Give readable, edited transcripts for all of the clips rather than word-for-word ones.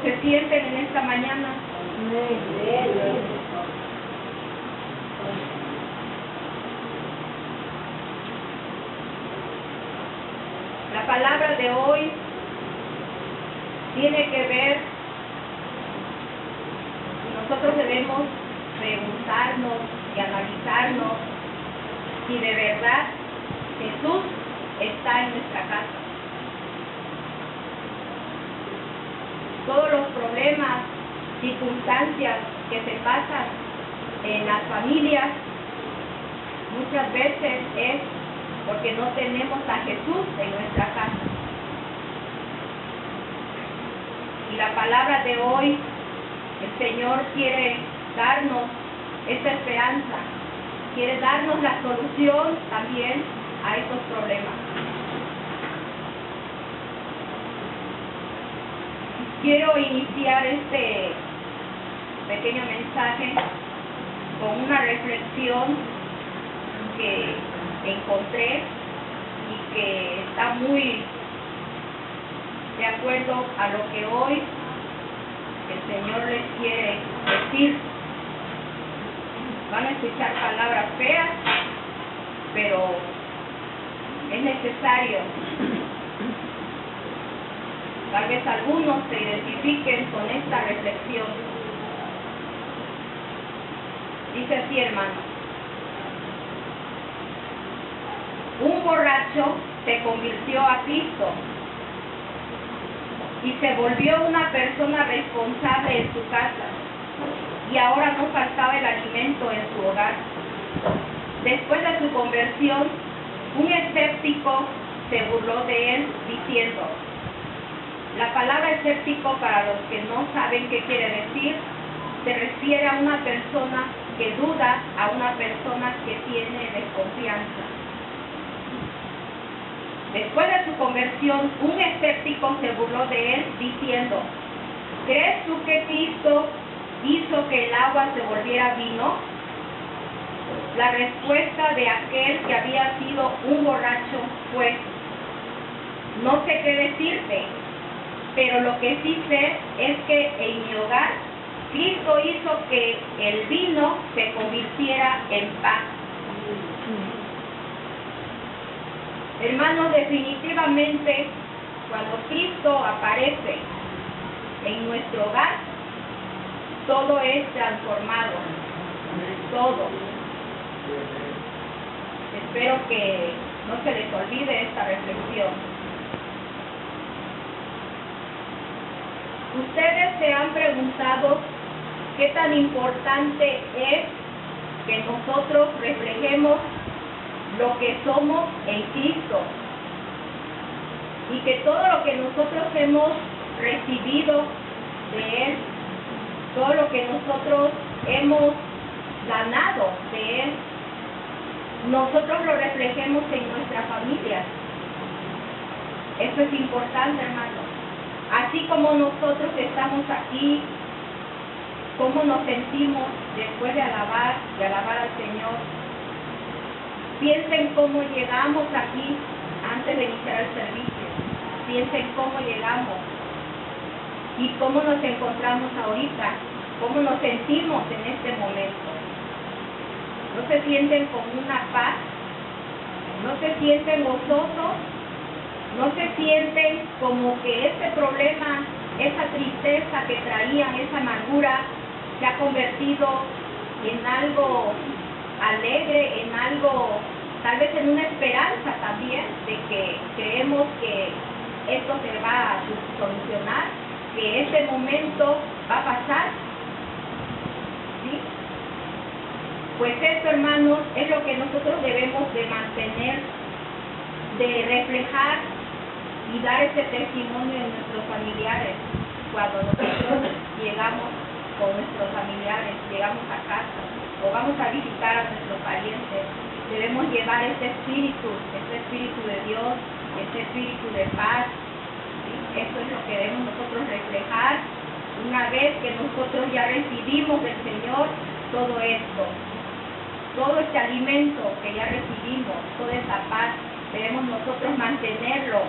¿Cómo se sienten en esta mañana? La palabra de hoy tiene que ver, nosotros debemos preguntarnos y analizarnos si de verdad Jesús está en nuestra casa. Todos los problemas, circunstancias que se pasan en las familias, muchas veces es porque no tenemos a Jesús en nuestra casa. Y la palabra de hoy, el Señor quiere darnos esta esperanza, quiere darnos la solución también a estos problemas. Quiero iniciar este pequeño mensaje con una reflexión que encontré y que está muy de acuerdo a lo que hoy el Señor les quiere decir. Van a escuchar palabras feas, pero es necesario. Tal vez algunos se identifiquen con esta reflexión. Dice así, hermano. Un borracho se convirtió a Cristo y se volvió una persona responsable en su casa, y ahora no faltaba el alimento en su hogar. Después de su conversión, un escéptico se burló de él diciendo, la palabra escéptico, para los que no saben qué quiere decir, se refiere a una persona que duda, a una persona que tiene desconfianza. Después de su conversión, un escéptico se burló de él diciendo, ¿crees tú que Cristo hizo que el agua se volviera vino? La respuesta de aquel que había sido un borracho fue, no sé qué decirte, pero lo que sí sé es que en mi hogar Cristo hizo que el vino se convirtiera en pan. Hermanos, definitivamente, cuando Cristo aparece en nuestro hogar, todo es transformado. Todo. Espero que no se les olvide esta reflexión. Ustedes se han preguntado qué tan importante es que nosotros reflejemos lo que somos en Cristo, y que todo lo que nosotros hemos recibido de Él, todo lo que nosotros hemos ganado de Él, nosotros lo reflejemos en nuestra familia. Eso es importante, hermanos. Así como nosotros estamos aquí, cómo nos sentimos después de alabar al Señor. Piensen cómo llegamos aquí antes de iniciar el servicio. Piensen cómo llegamos y cómo nos encontramos ahorita, cómo nos sentimos en este momento. ¿No se sienten con una paz? ¿No se sienten gozosos? ¿No se sienten como que ese problema, esa tristeza que traían, esa amargura, se ha convertido en algo alegre, en algo, tal vez en una esperanza también, de que creemos que esto se va a solucionar, que ese momento va a pasar? ¿Sí? Pues esto, hermanos, es lo que nosotros debemos de mantener, de reflejar y dar ese testimonio en nuestros familiares. Cuando nosotros llegamos con nuestros familiares, llegamos a casa o vamos a visitar a nuestros parientes, debemos llevar ese espíritu de Dios, ese espíritu de paz. ¿Sí? Eso es lo que debemos nosotros reflejar una vez que nosotros ya recibimos del Señor todo esto, todo este alimento que ya recibimos, toda esa paz, debemos nosotros mantenerlo,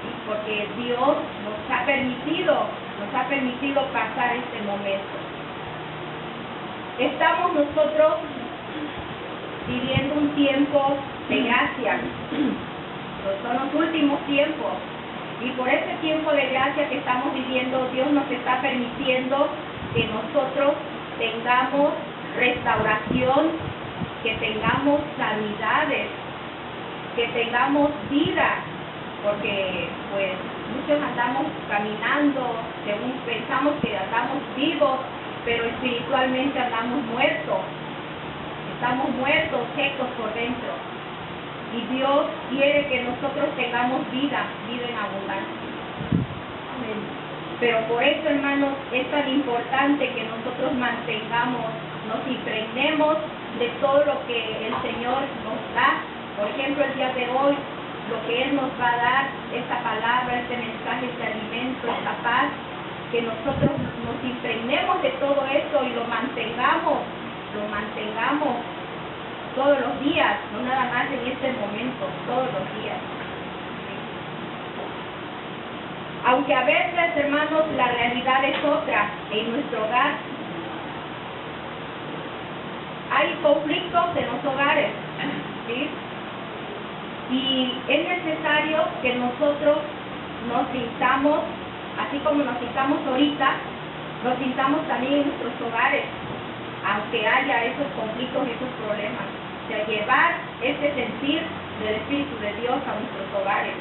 ¿sí? Porque Dios nos ha permitido nos ha permitido pasar este momento. Estamos nosotros viviendo un tiempo de gracia. Son los últimos tiempos. Y por ese tiempo de gracia que estamos viviendo, Dios nos está permitiendo que nosotros tengamos restauración, que tengamos sanidades, que tengamos vida, porque pues muchos andamos caminando, según pensamos que andamos vivos, pero espiritualmente andamos muertos. Estamos muertos, secos por dentro. Y Dios quiere que nosotros tengamos vida en abundancia. Amén. Pero por eso, hermanos, es tan importante que nosotros mantengamos, nos impregnemos de todo lo que el Señor nos da. Por ejemplo, el día de hoy, lo que Él nos va a dar, esta palabra, este mensaje, este alimento, esta paz, que nosotros nos impregnemos de todo esto y lo mantengamos todos los días, no nada más en este momento, todos los días. Aunque a veces, hermanos, la realidad es otra en nuestro hogar. Hay conflictos en los hogares, ¿sí? Y es necesario que nosotros nos sintamos, así como nos sintamos ahorita, nos sintamos también en nuestros hogares, aunque haya esos conflictos y esos problemas. O sea, llevar ese sentir del Espíritu de Dios a nuestros hogares.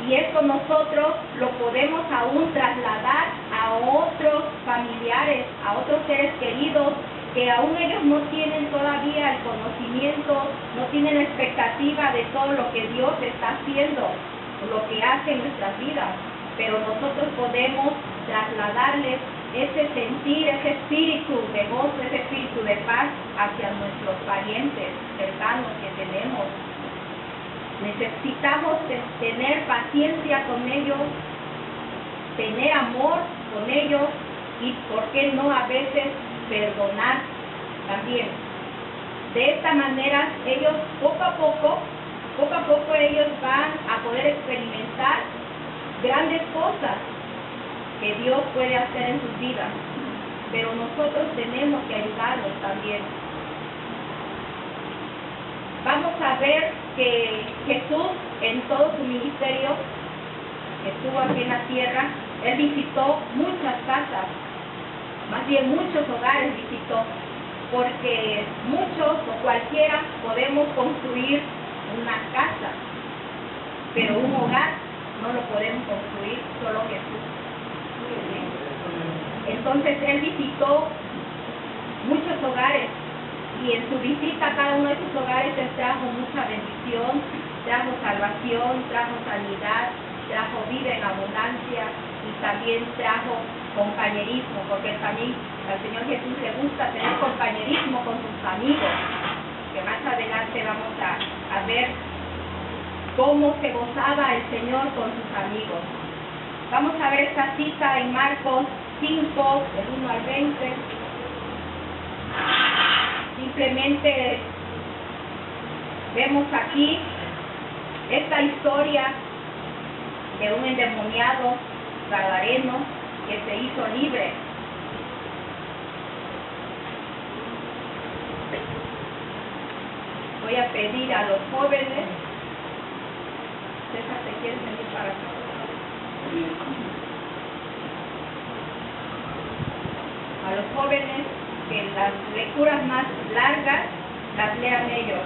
Y esto nosotros lo podemos aún trasladar a otros familiares, a otros seres queridos, que aún ellos no tienen todavía el conocimiento, no tienen la expectativa de todo lo que Dios está haciendo, lo que hace en nuestras vidas. Pero nosotros podemos trasladarles ese sentir, ese espíritu de gozo, ese espíritu de paz hacia nuestros parientes cercanos que tenemos. Necesitamos tener paciencia con ellos, tener amor con ellos y, ¿por qué no a veces perdonar también? De esta manera ellos poco a poco ellos van a poder experimentar grandes cosas que Dios puede hacer en sus vidas, pero nosotros tenemos que ayudarlos también. Vamos a ver que Jesús, en todo su ministerio, que estuvo aquí en la tierra, Él visitó muchas casas, más bien muchos hogares visitó, porque muchos o cualquiera podemos construir una casa, pero un hogar no lo podemos construir, solo Jesús. Entonces Él visitó muchos hogares y en su visita a cada uno de esos hogares Él trajo mucha bendición, trajo salvación, trajo sanidad, trajo vida en abundancia y también trajo compañerismo, porque también al Señor Jesús le gusta tener compañerismo con sus amigos, que más adelante vamos a ver cómo se gozaba el Señor con sus amigos. Vamos a ver esta cita en Marcos 5, del 1 al 20. Simplemente vemos aquí esta historia de un endemoniado gadareno que se hizo libre. Voy a pedir a los jóvenes, César, ¿te quieres venir para acá? A los jóvenes que las lecturas más largas las lean ellos.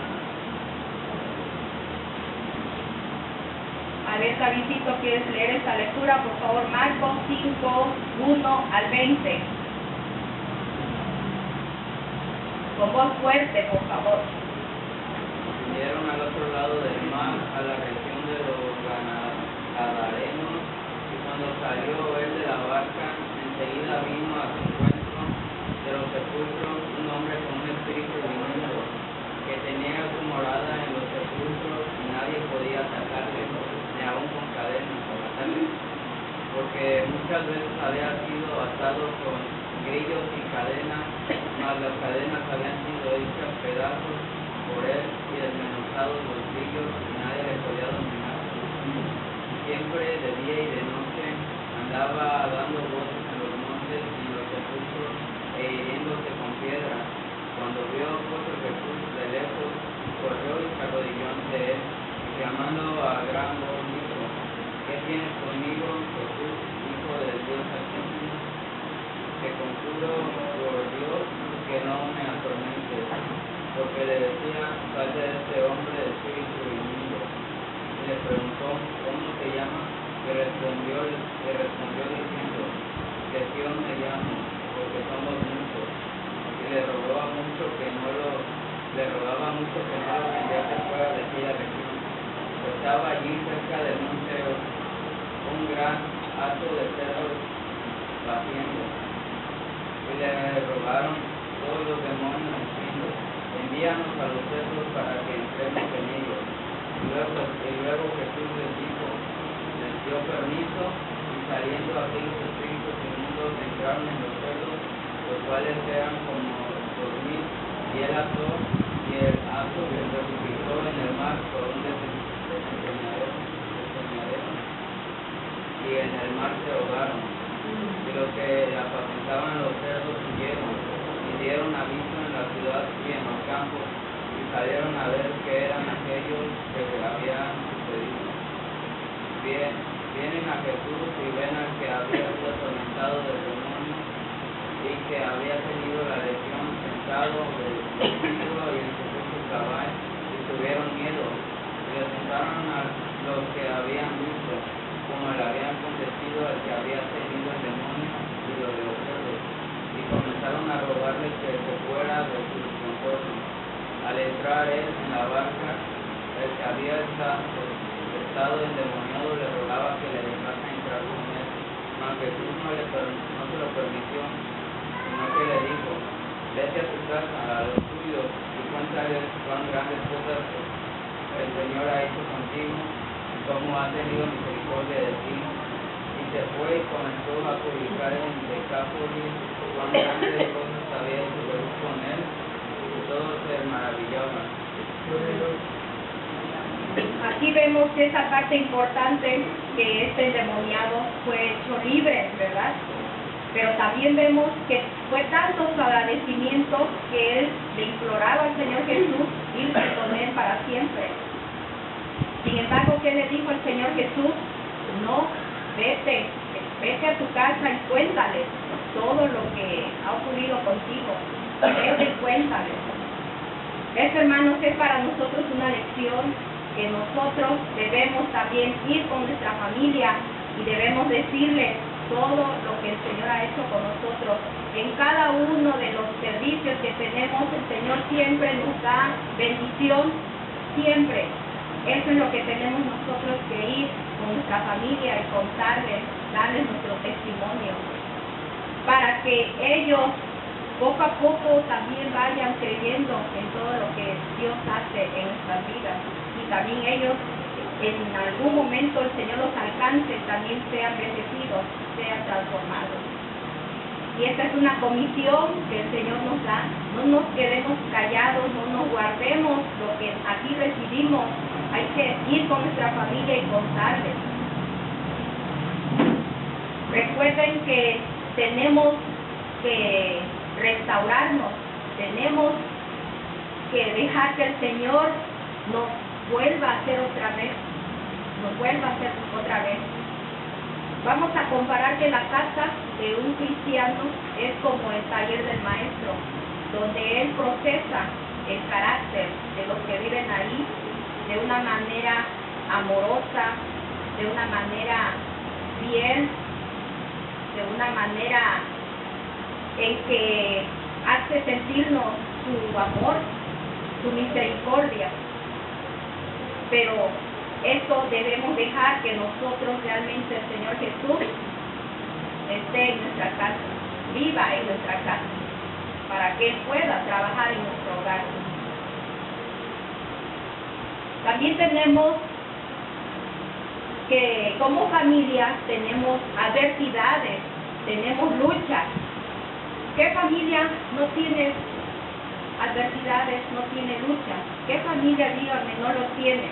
A ver, Davidito, ¿quieres leer esta lectura? Por favor, Marcos 5, 1 al 20. Con voz fuerte, por favor. Vinieron al otro lado del mar, a la región de los Gadarenos, y cuando salió él de la barca, enseguida vino a su encuentro de los sepulcros un hombre con un espíritu inmundo, que tenía su morada en los sepulcros y nadie podía sacarle, ni aun con cadenas para atarle, porque muchas veces había sido atado con grillos y cadenas, mas las cadenas habían sido hechas pedazos por él y desmenuzados los grillos y nadie le podía dominar. Siempre de día y de noche andaba dando voces en los montes y los sepulcros e hiriéndose con piedra. Cuando vio pues Jesús de lejos, corrió y se arrodilló ante él, y clamando a gran voz dijo: ¿Qué tienes conmigo, Jesús, Hijo del Dios Altísimo? Te conjuro por Dios que no me atormentes. Porque le decía: sal de este hombre de espíritu inmundo. Y le preguntó: ¿cómo te llamas? Y respondió diciendo: de Sion me llamo, porque somos muchos. Y le rogaba mucho que no lo enviase fuera de aquella región. Estaba allí cerca del monte un gran hato de cerdos paciendo. Y le rogaron todos los demonios diciendo: envíanos a los cerdos para que entremos en ellos. Y luego Jesús les dio permiso, y saliendo aquellos espíritus inmundos entraron en los cerdos, los cuales eran como 2000, y él ató, y el hato les precipitó en el mar por un desentrañadero, y en el mar se ahogaron. Y los que apacentaban los cerdos huyeron, y dieron aviso en la ciudad y en los campos, y salieron a ver qué eran aquellos que habían sucedido. Vienen a Jesús y ven al que había sido atormentado del demonio y que había tenido la legión sentado vestido y en su justo caballo, y tuvieron miedo, y le contaron a los que habían visto, como le habían acontecido al que había tenido el demonio y lo de los cerdos, y comenzaron a rogarle que se fuera de su desconforto. Al entrar él en la barca, el que había estado endemoniado le rogaba que le dejase entrar con él, mas Jesús no se lo permitió, sino que le dijo: vete a tu casa, a los tuyos, y cuéntales cuán grandes cosas el Señor ha hecho contigo, y cómo ha tenido misericordia de ti. Y se fue y comenzó a publicar en Decápolis cuán grandes cosas había hecho Jesús con él, y todos se maravillaban. Aquí vemos esa parte importante, que este endemoniado fue hecho libre, ¿verdad? Pero también vemos que fue tanto su agradecimiento que él le imploraba al Señor Jesús irse con él para siempre. Sin embargo, ¿qué le dijo el Señor Jesús? No, vete a tu casa y cuéntale todo lo que ha ocurrido contigo. Vete y cuéntale. Esto, hermanos, es para nosotros una lección, que nosotros debemos también ir con nuestra familia y debemos decirle todo lo que el Señor ha hecho con nosotros. En cada uno de los servicios que tenemos, el Señor siempre nos da bendición, siempre. Eso es lo que tenemos nosotros que ir con nuestra familia y contarles, darles nuestro testimonio, para que ellos poco a poco también vayan creyendo en todo lo que Dios hace en nuestras vidas. Y también ellos, en algún momento el Señor los alcance, también sean bendecidos, sean transformados. Y esta es una comisión que el Señor nos da. No nos quedemos callados, no nos guardemos lo que aquí recibimos. Hay que ir con nuestra familia y contarles. Recuerden que tenemos que restaurarnos, tenemos que dejar que el Señor nos vuelva a hacer otra vez, Vamos a comparar que la casa de un cristiano es como el taller del maestro, donde él procesa el carácter de los que viven ahí de una manera amorosa, de una manera bien, de una manera en que hace sentirnos su amor, su misericordia. Pero esto debemos dejar que nosotros realmente, el Señor Jesús esté en nuestra casa, viva en nuestra casa, para que Él pueda trabajar en nuestro hogar. También tenemos que como familia tenemos adversidades, tenemos luchas. ¿Qué familia no tiene adversidades, no tiene luchas? ¿Qué familia, díganme, no lo tiene?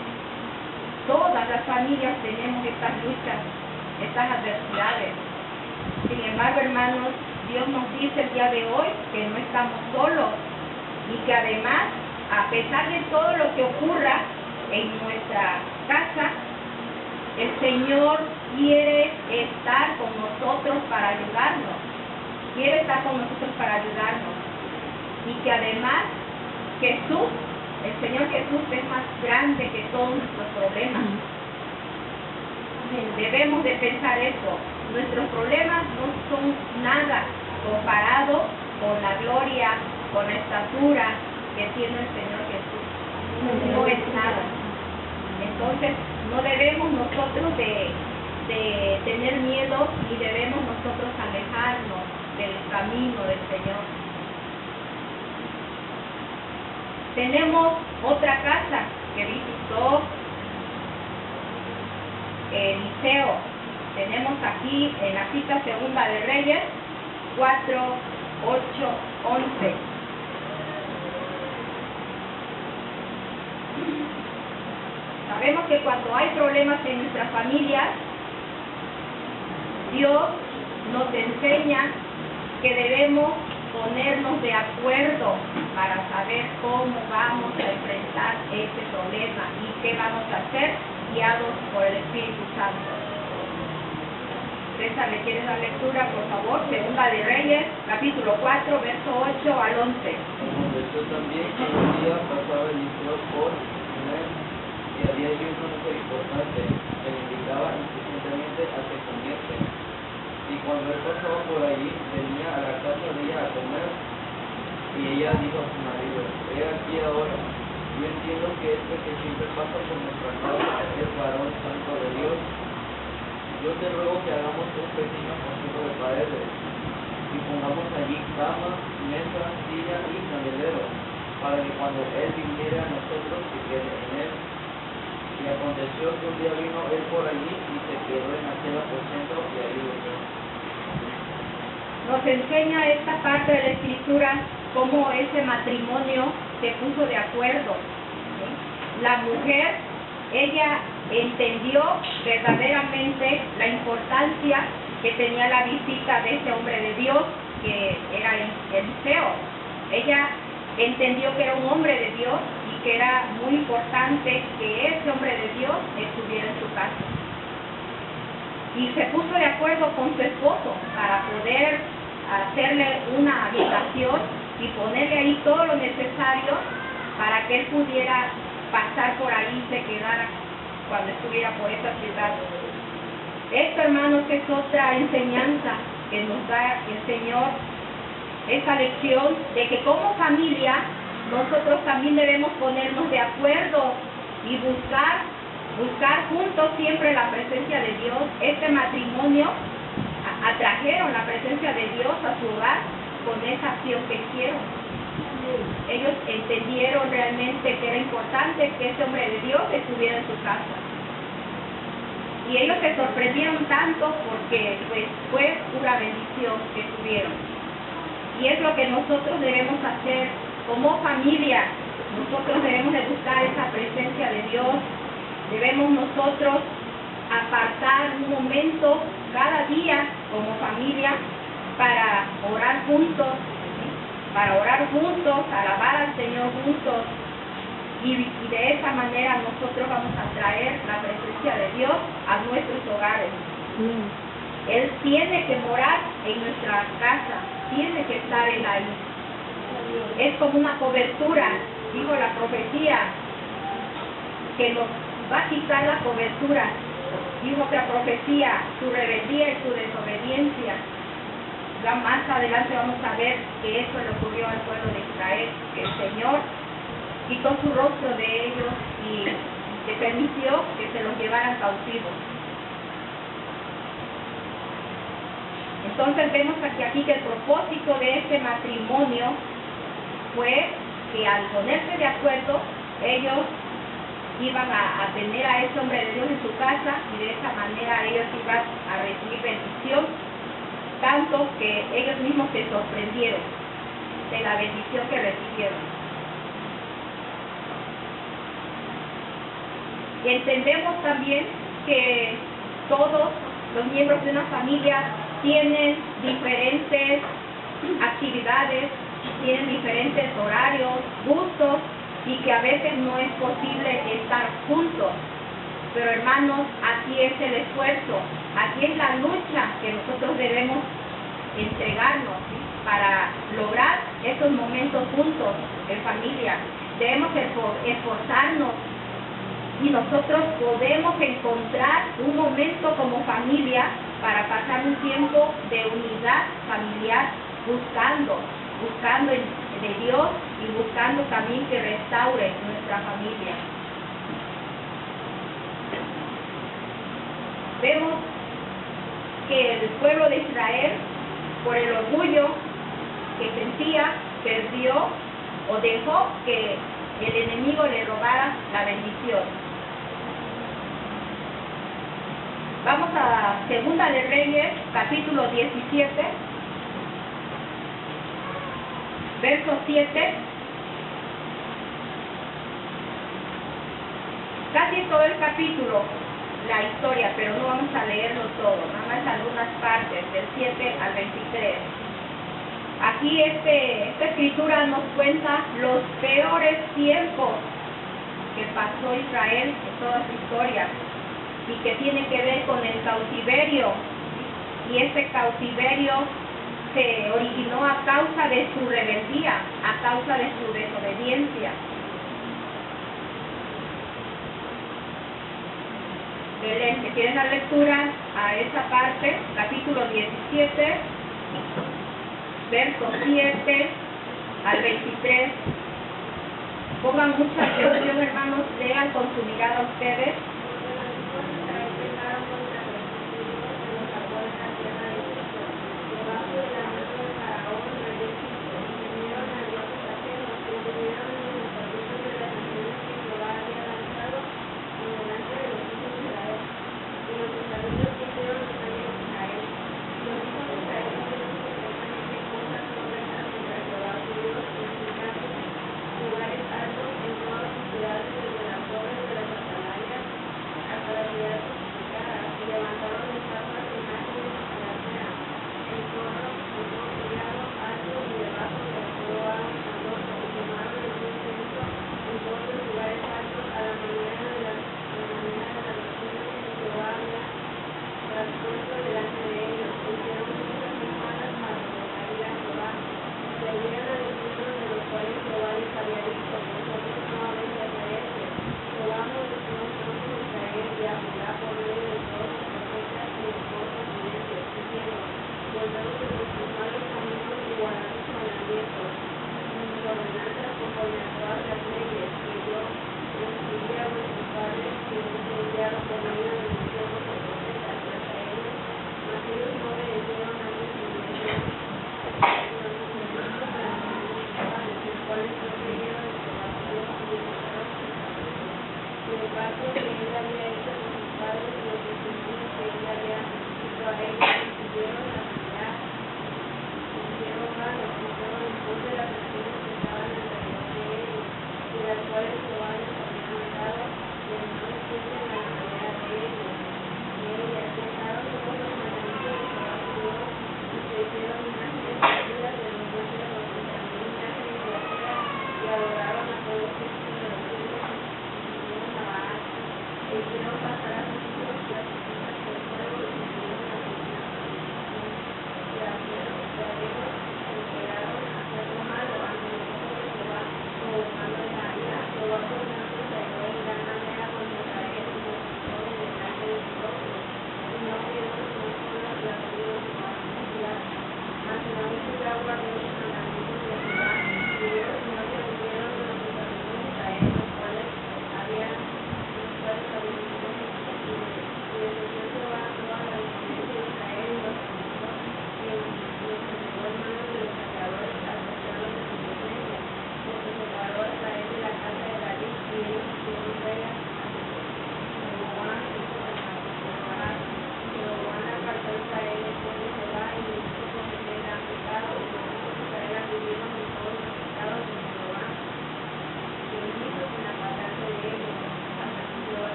Todas las familias tenemos estas luchas, estas adversidades. Sin embargo, hermanos, Dios nos dice el día de hoy que no estamos solos y que además, a pesar de todo lo que ocurra en nuestra casa, el Señor quiere estar con nosotros para ayudarnos. Quiere estar con nosotros para ayudarnos. Y que además Jesús, el Señor Jesús es más grande que todos nuestros problemas. Debemos de pensar eso. Nuestros problemas no son nada comparado con la gloria, con la estatura que tiene el Señor Jesús. No es nada. Entonces, no debemos nosotros de tener miedo y debemos nosotros alejarnos del camino del Señor. Tenemos otra casa que visitó Eliseo. Tenemos aquí en la cita segunda de Reyes 4, 8, 11. Sabemos que cuando hay problemas en nuestra familia, Dios nos enseña que debemos ponernos de acuerdo para saber cómo vamos a enfrentar ese problema y qué vamos a hacer guiados por el Espíritu Santo. César, ¿le quieres dar lectura, por favor? Segunda de Reyes, capítulo 4, verso 8 al 11. Aconteció también que un día pasaba Eliseo por Sunem y había allí una mujer importante que le invitaba insistentemente a que comiese. Y cuando él pasaba por allí, venía a la casa de ella a comer, y ella dijo a su marido: he aquí ahora, yo entiendo que este que siempre pasa por nuestra casa es el varón santo de Dios. Yo te ruego que hagamos un pequeño conjunto de paredes, y pongamos allí cama, mesa, silla y candelero, para que cuando él viniera a nosotros se quede en él. Y aconteció que un día vino él por allí y se quedó en aquel aposento y allí durmió. Nos enseña esta parte de la Escritura cómo ese matrimonio se puso de acuerdo. ¿Sí? La mujer, ella entendió verdaderamente la importancia que tenía la visita de ese hombre de Dios, que era Eliseo. Ella entendió que era un hombre de Dios y que era muy importante que ese hombre de Dios estuviera en su casa. Y se puso de acuerdo con su esposo para poder hacerle una habitación y ponerle ahí todo lo necesario para que él pudiera pasar por ahí y se quedara cuando estuviera por esa ciudad. Esto, hermanos, es otra enseñanza que nos da el Señor, esa lección de que como familia nosotros también debemos ponernos de acuerdo y buscar juntos siempre la presencia de Dios. Este matrimonio atrajeron la presencia de Dios a su hogar con esa acción que hicieron. Ellos entendieron realmente que era importante que ese hombre de Dios estuviera en su casa. Y ellos se sorprendieron tanto porque pues fue pura bendición que tuvieron. Y es lo que nosotros debemos hacer como familia. Nosotros debemos de buscar esa presencia de Dios. Debemos nosotros apartar un momento cada día como familia para orar juntos, alabar al Señor juntos, y de esa manera nosotros vamos a traer la presencia de Dios a nuestros hogares. Él tiene que morar en nuestra casa, tiene que estar Él ahí. Es como una cobertura, dijo la profecía, que nos va a quitar la cobertura. Dijo otra profecía, su rebeldía y su desobediencia. Ya más adelante vamos a ver que eso le ocurrió al pueblo de Israel, que el Señor quitó su rostro de ellos y le permitió que se los llevaran cautivos. Entonces vemos aquí que el propósito de este matrimonio fue que al ponerse de acuerdo, ellos iban a tener a ese hombre de Dios en su casa y de esa manera ellos iban a recibir bendición, tanto que ellos mismos se sorprendieron de la bendición que recibieron. Y entendemos también que todos los miembros de una familia tienen diferentes actividades, tienen diferentes horarios, gustos, y que a veces no es posible estar juntos. Pero hermanos, aquí es el esfuerzo, aquí es la lucha que nosotros debemos entregarnos, ¿sí?, para lograr esos momentos juntos en familia. Debemos esforzarnos, y nosotros podemos encontrar un momento como familia para pasar un tiempo de unidad familiar, buscando de Dios y buscando también que restaure nuestra familia. Vemos que el pueblo de Israel, por el orgullo que sentía, perdió o dejó que el enemigo le robara la bendición. Vamos a Segunda de Reyes, capítulo 17, verso 7. Casi todo el capítulo, la historia, pero no vamos a leerlo todo, nada más algunas partes, del 7 al 23. Aquí esta escritura nos cuenta los peores tiempos que pasó Israel en toda su historia, y que tiene que ver con el cautiverio. Y este cautiverio se originó a causa de su rebeldía, a causa de su desobediencia. Belén, que tienen la lectura a esa parte, capítulo 17, versos 7 al 23. Pongan mucha atención, hermanos, lean con su mirada ustedes.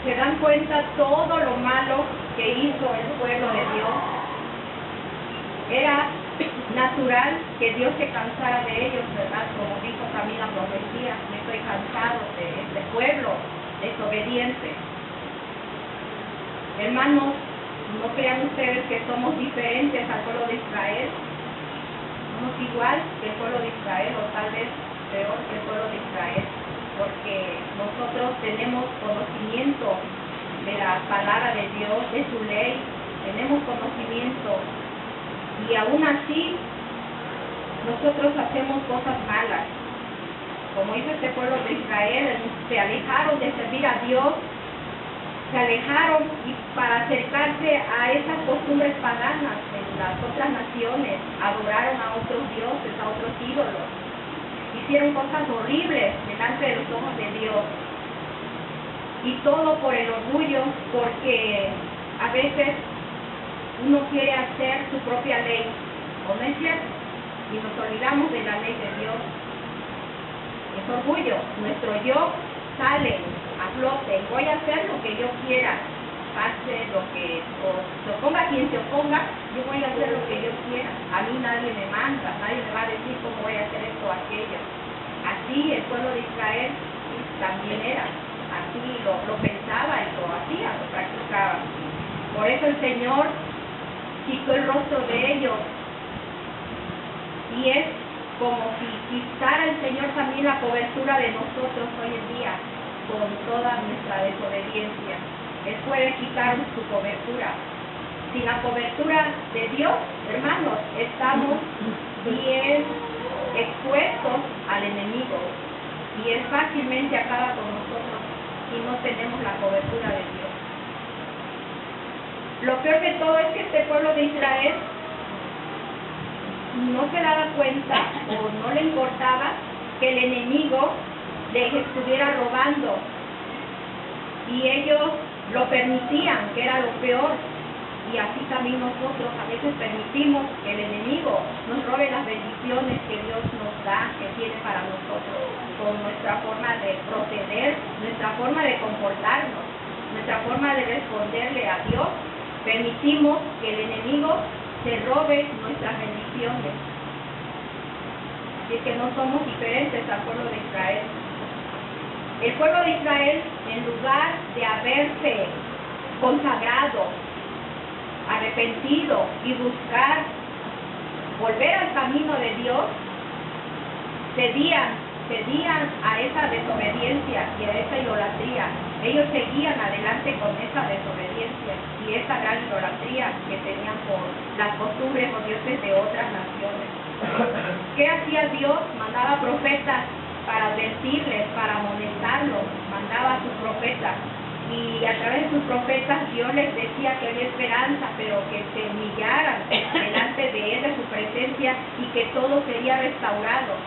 ¿Se dan cuenta todo lo malo que hizo el pueblo de Dios? Era natural que Dios se cansara de ellos, ¿verdad? Como dijo también la profecía, me estoy cansado de este pueblo desobediente. Hermanos, no crean ustedes que somos diferentes al pueblo de Israel. Somos igual que el pueblo de Israel, o tal vez peor que el pueblo de Israel, porque nosotros tenemos conocimiento de la palabra de Dios, de su ley, tenemos conocimiento, y aún así nosotros hacemos cosas malas. Como hizo este pueblo de Israel, se alejaron de servir a Dios, se alejaron y para acercarse a esas costumbres paganas en las otras naciones, adoraron a otros dioses, a otros ídolos, hicieron cosas horribles delante de los ojos de Dios, y todo por el orgullo, porque a veces uno quiere hacer su propia ley, ¿o no es cierto? Y nos olvidamos de la ley de Dios. Es orgullo, nuestro yo sale a flote, voy a hacer lo que yo quiera, pase lo que, o se oponga quien se oponga, yo voy a hacer lo que yo quiera, a mí nadie me manda, nadie me va a decir cómo voy a hacer esto o aquello. Así el pueblo de Israel también era, así lo pensaba y lo hacía, lo practicaba. Por eso el Señor quitó el rostro de ellos, y es como si quitara el Señor también la cobertura de nosotros hoy en día, con toda nuestra desobediencia. Él puede quitar su cobertura. Sin la cobertura de Dios, hermanos, estamos bien expuestos al enemigo, y él fácilmente acaba con nosotros si no tenemos la cobertura de Dios. Lo peor de todo es que este pueblo de Israel no se daba cuenta o no le importaba que el enemigo les estuviera robando, y ellos lo permitían, que era lo peor. Y así también nosotros a veces permitimos que el enemigo nos robe las bendiciones que Dios nos da, que tiene para nosotros, con nuestra forma de proceder, nuestra forma de comportarnos, nuestra forma de responderle a Dios. Permitimos que el enemigo se robe nuestras bendiciones. Así que no somos diferentes al pueblo de Israel. El pueblo de Israel, en lugar de haberse consagrado, arrepentido y buscar volver al camino de Dios, cedían a esa desobediencia y a esa idolatría. Ellos seguían adelante con esa desobediencia y esa gran idolatría que tenían por las costumbres o dioses de otras naciones. ¿Qué hacía Dios? Mandaba profetas para advertirles, para amonestarlos, mandaba a sus profetas, y a través de sus profetas Dios les decía que había esperanza, pero que se humillaran delante de Él, de su presencia, y que todo sería restaurado.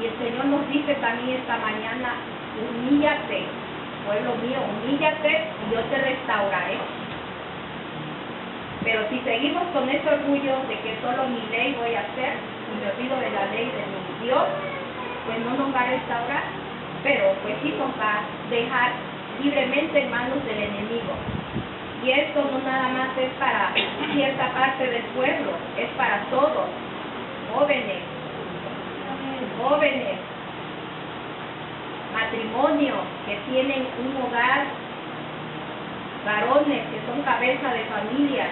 Y el Señor nos dice también esta mañana: humíllate, pueblo mío, humíllate y yo te restauraré. Pero si seguimos con ese orgullo de que solo mi ley voy a hacer y me olvido de la ley de mi Dios, pues no nos va a restaurar, pero pues sí nos va a dejar libremente en manos del enemigo. Y esto no nada más es para cierta parte del pueblo, es para todos, jóvenes, matrimonios que tienen un hogar, varones que son cabeza de familia.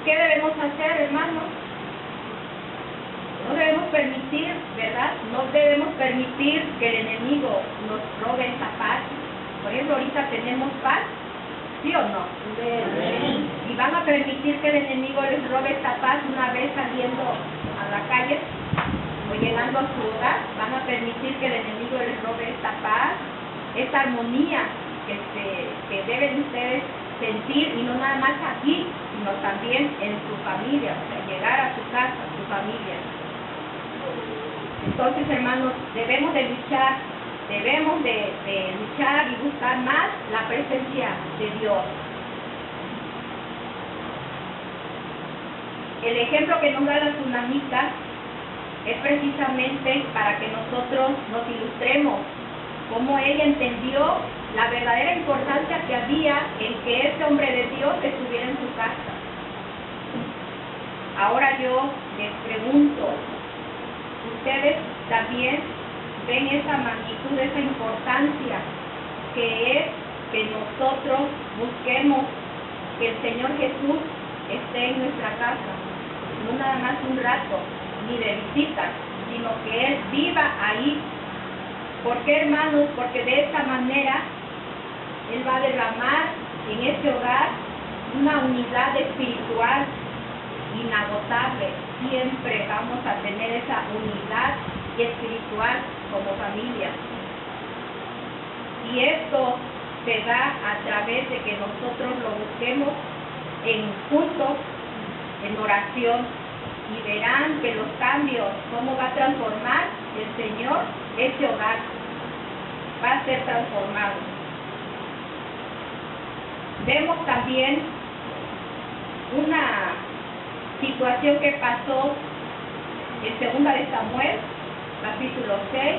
¿Qué debemos hacer, hermanos? No debemos permitir, ¿verdad? No debemos permitir que el enemigo nos robe esa paz. Por ejemplo, ahorita tenemos paz, ¿sí o no? Y van a permitir que el enemigo les robe esta paz una vez saliendo a la calle o llegando a su hogar. Van a permitir que el enemigo les robe esta paz, esta armonía que deben ustedes sentir, y no nada más aquí, sino también en su familia, o sea, llegar a su casa, a su familia. Entonces, hermanos, debemos de luchar y buscar más la presencia de Dios. El ejemplo que nos da la tsunamita es precisamente para que nosotros nos ilustremos cómo ella entendió la verdadera importancia que había en que este hombre de Dios estuviera en su casa. Ahora yo les pregunto, ¿ustedes también ven esa magnitud, esa importancia que es que nosotros busquemos que el Señor Jesús esté en nuestra casa? No nada más un rato, ni de visita, sino que Él viva ahí. ¿Por qué, hermanos? Porque de esta manera Él va a derramar en este hogar una unidad espiritual inagotable. Siempre vamos a tener esa unidad espiritual como familia. Y esto se da a través de que nosotros lo busquemos juntos, en oración, y verán que los cambios, cómo va a transformar el Señor este hogar, va a ser transformado. Vemos también una situación que pasó en 2 de Samuel, capítulo 6,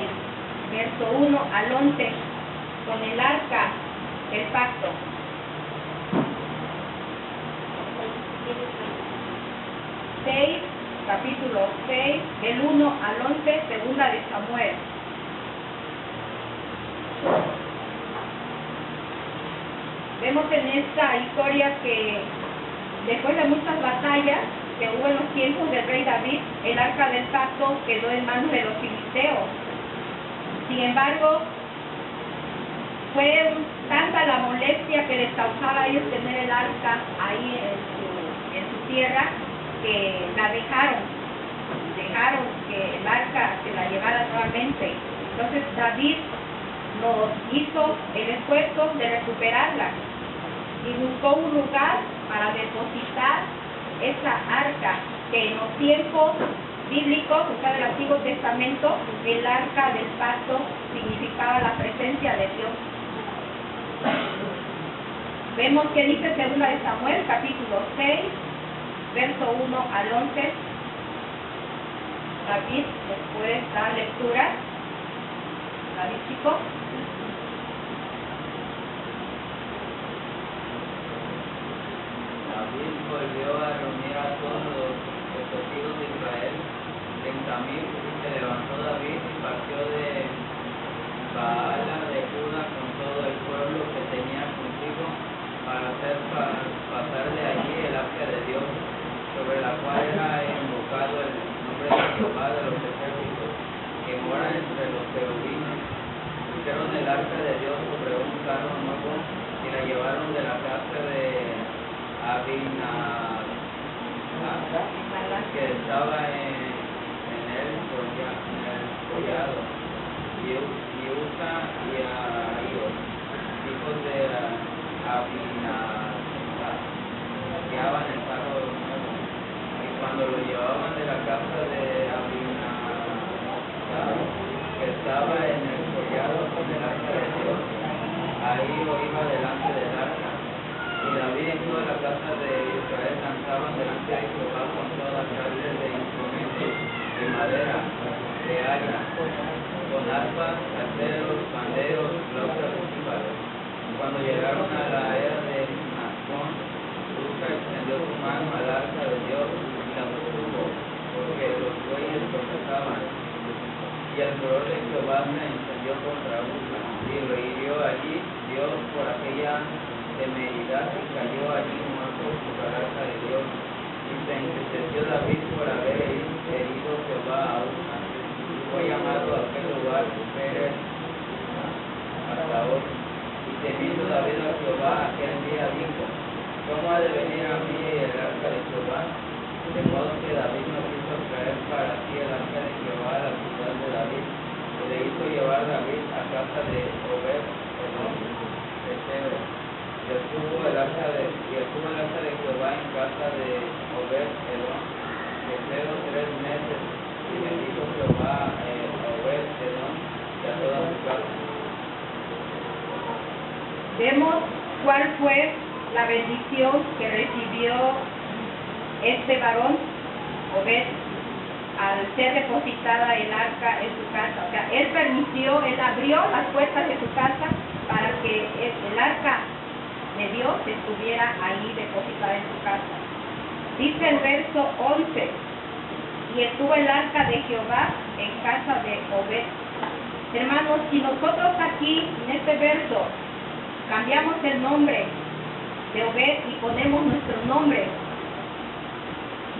verso 1 al 11, con el arca del pacto. 6, capítulo 6, del 1 al 11, 2 de Samuel. Vemos en esta historia que después de muchas batallas que hubo en los tiempos del rey David, el arca del pacto quedó en manos de los filisteos. Sin embargo, fue tanta la molestia que les causaba a ellos tener el arca ahí en su tierra, que la dejaron que el arca se la llevara nuevamente. Entonces David nos hizo el esfuerzo de recuperarla y buscó un lugar para depositar esa arca, que en los tiempos bíblicos, o sea, del Antiguo Testamento, el arca del pacto significaba la presencia de Dios. Vemos que dice 2 de Samuel, capítulo 6, verso 1 al 11. David, ¿nos puedes dar lectura? David, chico. David volvió a reunir a todos los escogidos de Israel, 30,000, y se levantó David y partió de Baala de Judá con todo el pueblo que tenía consigo para hacer pasar de allí el arca de Dios, sobre la cual era invocado el nombre de Jehová de los ejércitos, que mora entre los querubines. Pusieron el arca de Dios sobre un carro nuevo y la llevaron de la casa de Abinadab, que estaba en el collado, y Usa y Ahio, hijos de Abinadab, guiaban el carro nuevo. Y cuando lo llevaban de la casa de Abinadab, que estaba en el collado con el arca de Dios, Ahio iba delante del arca. Y David y toda la casa de Israel cantaban delante de Jehová con toda clase de instrumentos de madera, de haya, con arpas, salterios, panderos, flautas y címbalos. Cuando llegaron a la era de Nazón, Usa extendió su mano al arca de Dios y la sostuvo, porque los bueyes lo sacaban. Y el furor de Jehová se encendió contra Usa, y lo hirió allí Dios por aquella temeridad, y cayó allí muerto por el arca de Dios. Y se entristeció David por haber herido Jehová a Usa. Fue llamado a aquel lugar Pérez hasta hoy. Y temiendo David a Jehová aquel día dijo: ¿cómo ha de venir a mí el arca de Jehová? De modo que David no quiso traer para sí el arca de Jehová a la ciudad de David. Y le hizo llevar David a casa de Obed, de Cedro. Y estuvo el arca de Jehová en casa de Obed, de Cedro 3 meses. Y bendijo Jehová a Obed, y a toda su casa. Vemos cuál fue la bendición que recibió este varón, Obed, al ser depositada el arca en su casa. O sea, él permitió, él abrió las puertas de su casa para que el arca de Dios estuviera ahí depositada en su casa. Dice el verso 11, y estuvo el arca de Jehová en casa de Obed. Hermanos, si nosotros aquí, en este verso, cambiamos el nombre de Obed y ponemos nuestro nombre,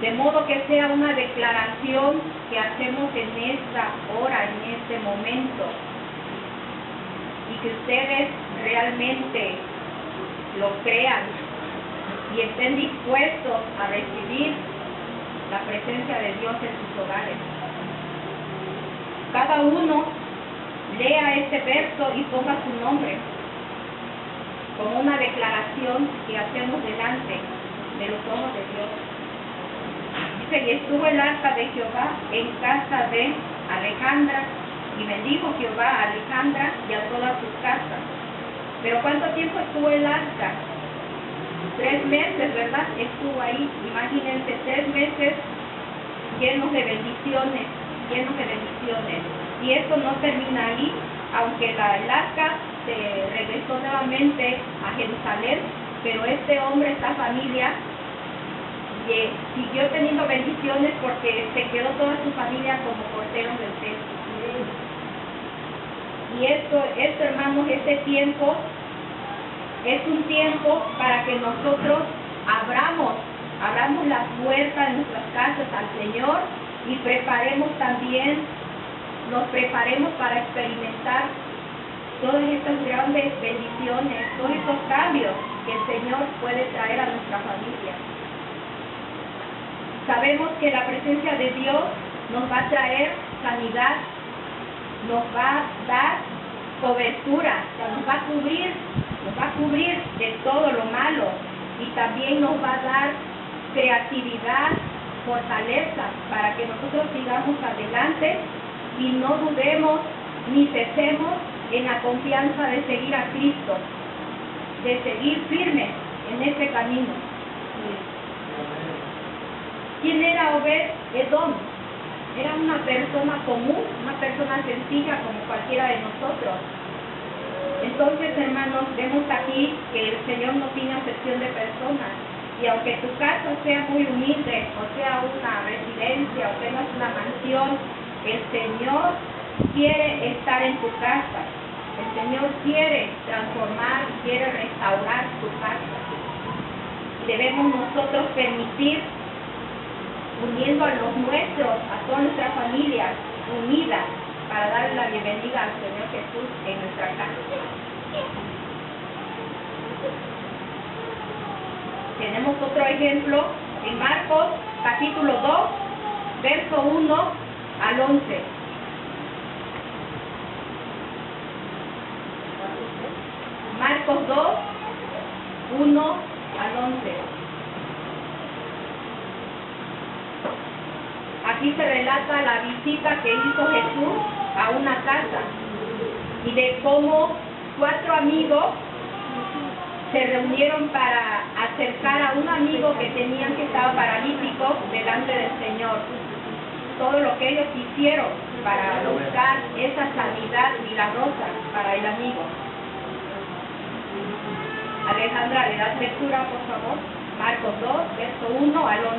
de modo que sea una declaración que hacemos en esta hora, en este momento, y que ustedes realmente lo crean y estén dispuestos a recibir la presencia de Dios en sus hogares. Cada uno lea este verso y ponga su nombre como una declaración que hacemos delante de los ojos de Dios. Dice, y estuvo el arca de Jehová en casa de Alejandra, y bendijo Jehová a Alejandra y a todas sus casas. Pero ¿cuánto tiempo estuvo el arca? 3 meses, ¿verdad? Estuvo ahí, imagínense, 3 meses llenos de bendiciones, llenos de bendiciones. Y esto no termina ahí, aunque el arca se regresó nuevamente a Jerusalén, pero este hombre, esta familia, siguió teniendo bendiciones porque se quedó toda su familia como porteros del templo. Y esto, hermanos, este tiempo es un tiempo para que nosotros abramos la puerta de nuestras casas al Señor y nos preparemos para experimentar todas estas grandes bendiciones, todos estos cambios que el Señor puede traer a nuestra familia. Sabemos que la presencia de Dios nos va a traer sanidad, nos va a dar cobertura, o sea, nos va a cubrir de todo lo malo, y también nos va a dar creatividad, fortaleza, para que nosotros sigamos adelante y no dudemos ni cesemos en la confianza de seguir a Cristo, de seguir firmes en este camino. ¿Quién era Obed Edom? Era una persona común, una persona sencilla como cualquiera de nosotros. Entonces, hermanos, vemos aquí que el Señor no tiene acepción de personas. Y aunque tu casa sea muy humilde, o sea una residencia, o tengas una mansión, el Señor quiere estar en tu casa. El Señor quiere transformar, quiere restaurar tu casa. Debemos nosotros permitir, uniendo a los nuestros, a todas nuestras familias unidas, para darle la bienvenida al Señor Jesús en nuestra casa. Tenemos otro ejemplo en Marcos capítulo 2, verso 1 al 11. Marcos 2, 1 al 11. Aquí se relata la visita que hizo Jesús a una casa y de cómo 4 amigos se reunieron para acercar a un amigo que tenían que estaba paralítico delante del Señor. Todo lo que ellos hicieron para buscar esa sanidad milagrosa para el amigo. Alejandra, ¿le das lectura, por favor? Marcos 2, verso 1 al 11.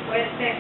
Fuerte.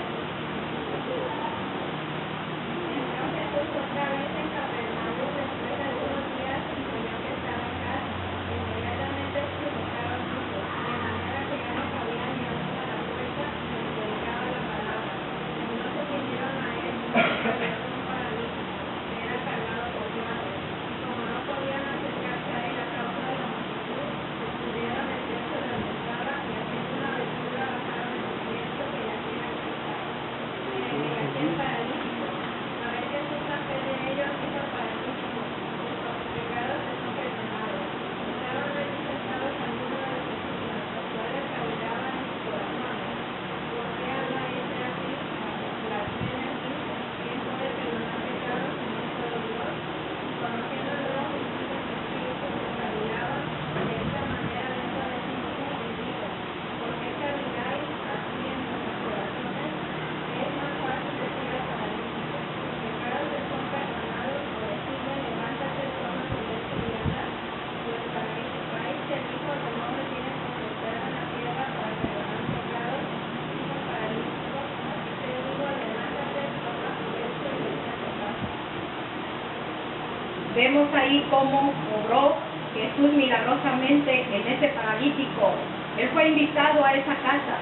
Vemos ahí cómo obró Jesús milagrosamente en ese paralítico. Él fue invitado a esa casa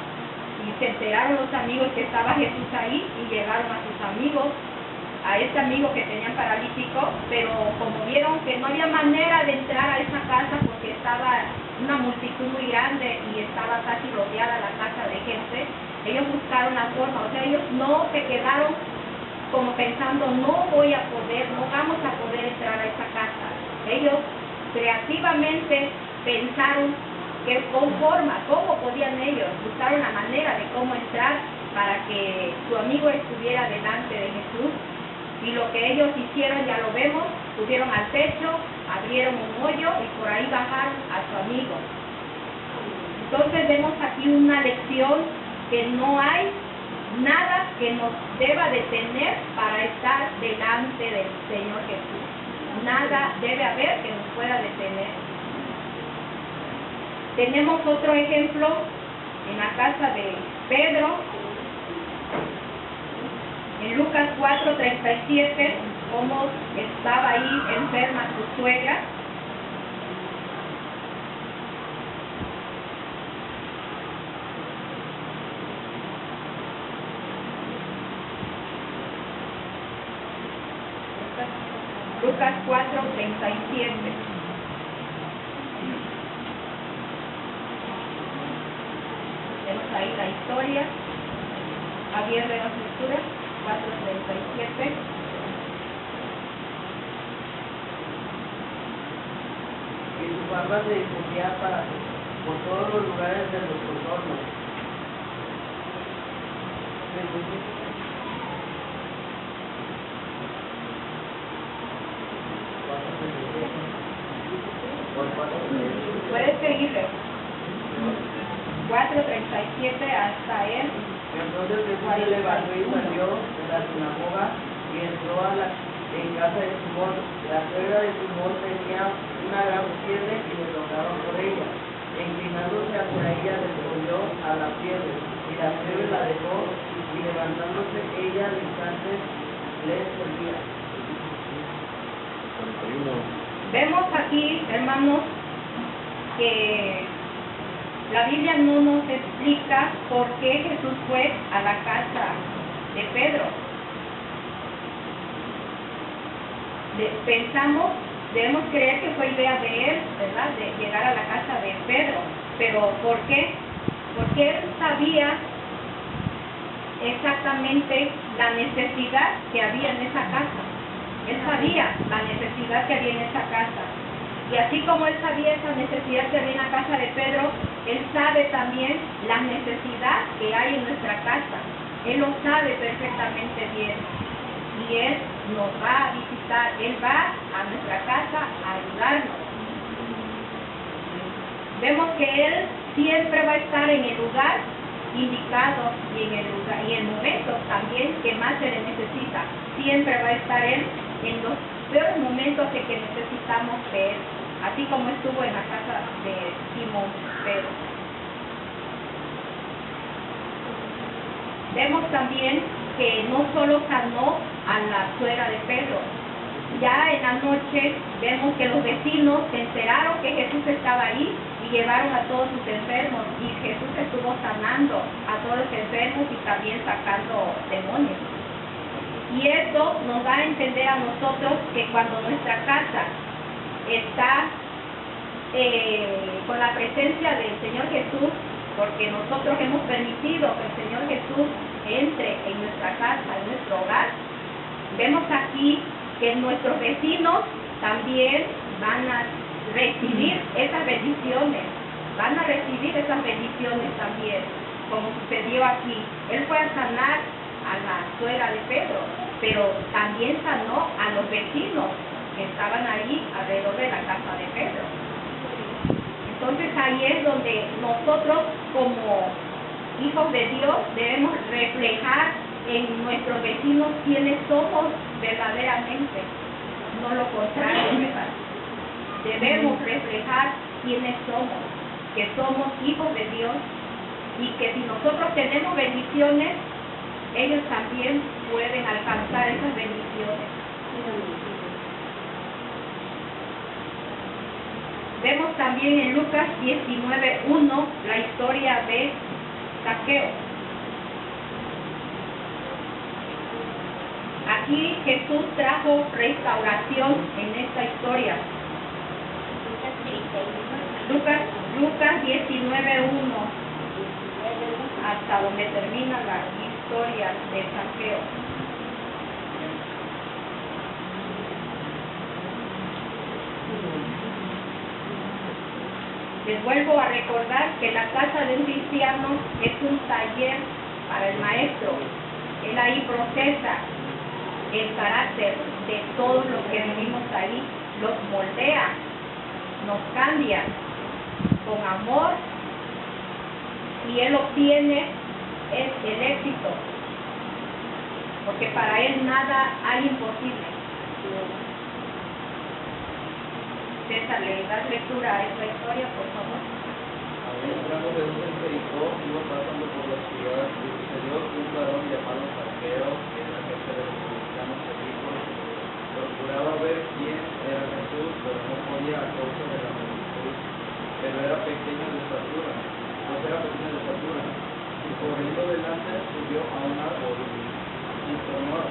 y se enteraron los amigos que estaba Jesús ahí y llegaron a sus amigos, a este amigo que tenía paralítico, pero como vieron que no había manera de entrar a esa casa porque estaba una multitud muy grande y estaba casi rodeada la casa de gente, ellos buscaron la forma, o sea, ellos no se quedaron como pensando, no voy a poder, no vamos a poder entrar a esa casa. Ellos creativamente pensaron que con forma, cómo podían ellos, buscaron la manera de cómo entrar para que su amigo estuviera delante de Jesús. Y lo que ellos hicieron, ya lo vemos, subieron al techo, abrieron un hoyo y por ahí bajaron a su amigo. Entonces vemos aquí una lección que no hay nada que nos deba detener para estar delante del Señor Jesús. Nada debe haber que nos pueda detener. Tenemos otro ejemplo en la casa de Pedro, en Lucas 4:37, cómo estaba ahí enferma su suegra. Lucas 4:37. Tenemos ahí la historia. Abierta de la escritura, 4:37. Y su fama se difundía por todos los lugares de los contornos. Puedes seguirle. 4:37 hasta él. Entonces Jesús se levantó y salió de la sinagoga y entró en casa de Simón. La suegra de Simón tenía una gran fiebre y le rogaron por ella. E inclinándose hacia ella, descendió a la fiebre, y la fiebre la dejó, y levantándose ella al instante le servía. Vemos aquí, hermanos, que la Biblia no nos explica por qué Jesús fue a la casa de Pedro. Pensamos, debemos creer que fue idea de él, ¿verdad?, de llegar a la casa de Pedro. Pero ¿por qué? Porque él sabía exactamente la necesidad que había en esa casa. Él sabía la necesidad que había en esa casa. Y así como él sabía esa necesidad que había en la casa de Pedro, él sabe también la necesidad que hay en nuestra casa. Él lo sabe perfectamente bien. Y él nos va a visitar, él va a nuestra casa a ayudarnos. Vemos que él siempre va a estar en el lugar indicado y en el momento también que más se le necesita. Siempre va a estar él en los peores momentos en que necesitamos de él, así como estuvo en la casa de Simón Pedro. Vemos también que no solo sanó a la suegra de Pedro, ya en la noche vemos que los vecinos se enteraron que Jesús estaba ahí y llevaron a todos sus enfermos, y Jesús estuvo sanando a todos los enfermos y también sacando demonios. Y esto nos da a entender a nosotros que cuando nuestra casa está con la presencia del Señor Jesús, porque nosotros hemos permitido que el Señor Jesús entre en nuestra casa, en nuestro hogar, vemos aquí que nuestros vecinos también van a recibir esas bendiciones, también, como sucedió aquí. Él fue a sanar a la suegra de Pedro, pero también sanó a los vecinos que estaban ahí alrededor de la casa de Pedro. Entonces ahí es donde nosotros como hijos de Dios debemos reflejar en nuestros vecinos quiénes somos verdaderamente, no lo contrario, ¿verdad? Debemos reflejar quiénes somos, que somos hijos de Dios, y que si nosotros tenemos bendiciones, ellos también pueden alcanzar esas bendiciones. Vemos también en Lucas 19:1 la historia de Zaqueo. Aquí Jesús trajo restauración en esta historia. Lucas 19:1 hasta donde termina la historia de Zaqueo. Les vuelvo a recordar que la casa de un cristiano es un taller para el maestro. Él ahí procesa el carácter de todos los que vivimos ahí, los moldea, nos cambia con amor y él obtiene el éxito, porque para él nada hay imposible. César, ¿le das lectura a esta historia, por favor? Entrando Jesús en Jericó, iba pasando por la ciudad, y sucedió que un varón llamado Zaqueo, que era jefe de los publicanos y ricos, procuraba ver quién era Jesús, pero no podía a causa de la multitud, pero era pequeño de estatura, y corriendo delante subió a un árbol, y tomó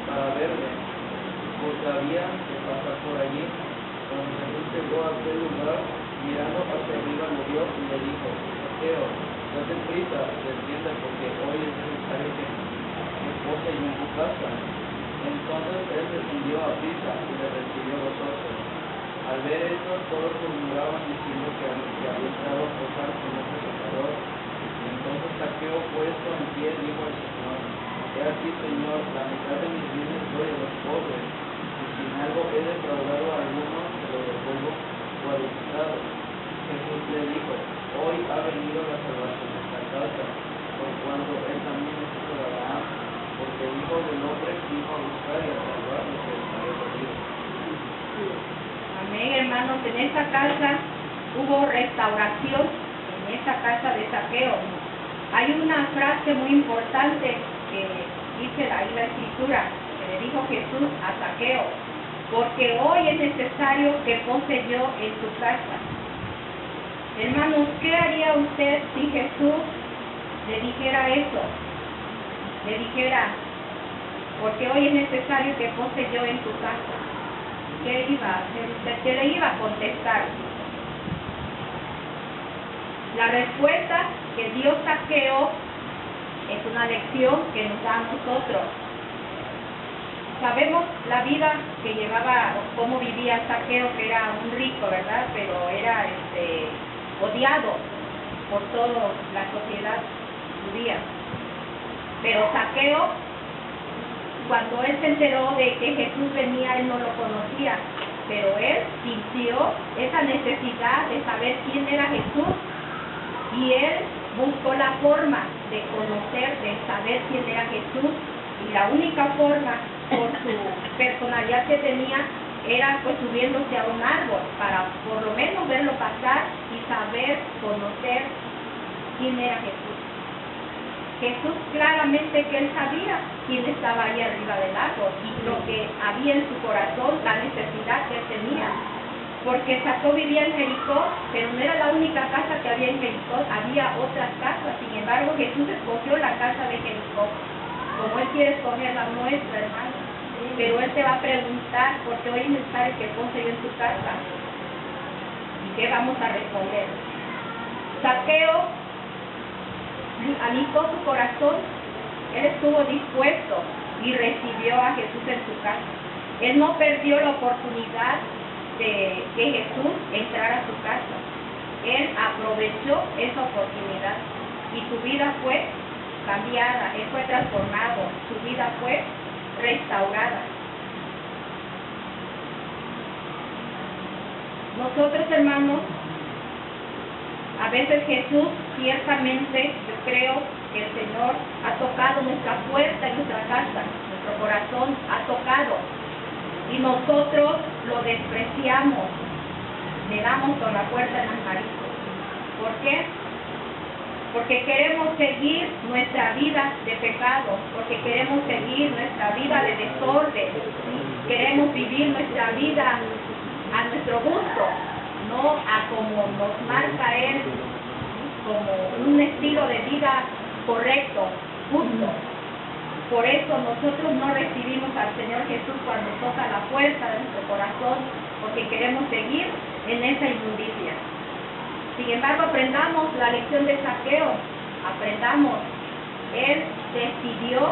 para verle, porque había que pasar por allí. Cuando Jesús llegó a aquel lugar, mirando hacia arriba lo vio y le dijo: Zaqueo, date prisa, desciende, porque hoy es necesario que mi esposa y yo en tu casa. Entonces él descendió a prisa y le recibió gozoso. Al ver esto, todos murmuraban diciendo que había entrado a posar con un pecador. Entonces Zaqueo, puesto en pie, dijo al Señor: He aquí, Señor, la mitad de mis bienes doy a los pobres, y si en algo he defraudado a alguno, se lo devuelvo cuadruplicado. Jesús le dijo: Hoy ha venido la salvación a esta casa, por cuanto él también es hijo de Abraham, porque el Hijo del Hombre vino a buscar y a salvar lo que se había perdido. Amén, hermanos. En esta casa hubo restauración, en esta casa de Zaqueo. Hay una frase muy importante que dice ahí la escritura, que le dijo Jesús a Zaqueo: porque hoy es necesario que pose yo en tu casa. Hermanos, ¿qué haría usted si Jesús le dijera eso? Le dijera: porque hoy es necesario que pose yo en tu casa. ¿Qué iba a hacer usted? ¿Qué le iba a contestar? La respuesta que dio Zaqueo es una lección que nos da a nosotros. Sabemos la vida que llevaba, cómo vivía Zaqueo, que era un rico, ¿verdad? Pero era odiado por toda la sociedad judía. Pero Zaqueo, cuando él se enteró de que Jesús venía, él no lo conocía, pero él sintió esa necesidad de saber quién era Jesús, y él buscó la forma de conocer, de saber quién era Jesús, y la única forma, por su personalidad que tenía, era pues subiéndose a un árbol para por lo menos verlo pasar y saber, conocer quién era Jesús. Jesús claramente que él sabía quién estaba ahí arriba del árbol y lo que había en su corazón, la necesidad que él tenía. Porque Zaqueo vivía en Jericó, pero no era la única casa que había en Jericó, había otras casas. Sin embargo, Jesús escogió la casa de Jericó, como él quiere escoger la nuestra, hermano. Pero él te va a preguntar, porque hoy es necesario que pose yo en tu casa. ¿Y qué vamos a responder? Zaqueo alistó su corazón, él estuvo dispuesto y recibió a Jesús en su casa. Él no perdió la oportunidad de que Jesús entrara a su casa. Él aprovechó esa oportunidad y su vida fue cambiada, él fue transformado, su vida fue restaurada. Nosotros, hermanos, a veces Jesús, ciertamente, yo creo que el Señor ha tocado nuestra puerta en nuestra casa, nuestro corazón ha tocado, y nosotros lo despreciamos, le damos con la puerta en las narices. ¿Por qué? Porque queremos seguir nuestra vida de pecado, porque queremos seguir nuestra vida de desorden, queremos vivir nuestra vida a nuestra nuestro gusto, no a como nos marca Él, como un estilo de vida correcto, justo. Por eso nosotros no recibimos al Señor Jesús cuando toca la puerta de nuestro corazón, porque queremos seguir en esa inmundicia. Sin embargo, aprendamos la lección de Zaqueo, aprendamos. Él decidió,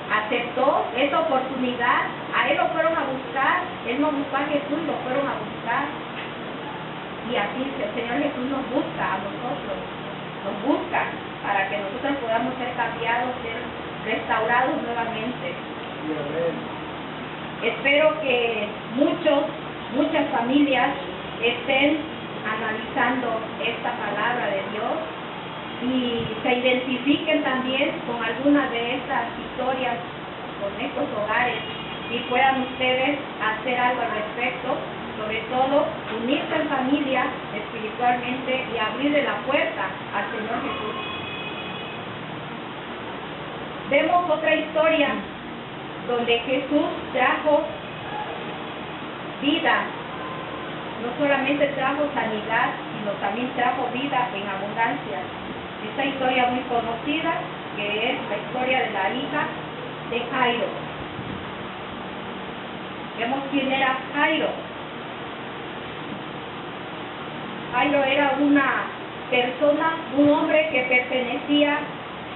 aceptó esa oportunidad, a él lo fueron a buscar, él no buscó a Jesús, lo fueron a buscar. Y así el Señor Jesús nos busca a nosotros, nos busca para que nosotros podamos ser cambiados, ser restaurados nuevamente. Espero que muchas familias estén analizando esta palabra de Dios y se identifiquen también con alguna de estas historias, con estos hogares, y puedan ustedes hacer algo al respecto, sobre todo unirse en familia espiritualmente y abrirle la puerta al Señor Jesús. Vemos otra historia donde Jesús trajo vida, no solamente trajo sanidad, sino también trajo vida en abundancia. Esta historia muy conocida, que es la historia de la hija de Jairo. Vemos quién era Jairo. Jairo era una persona, un hombre que pertenecía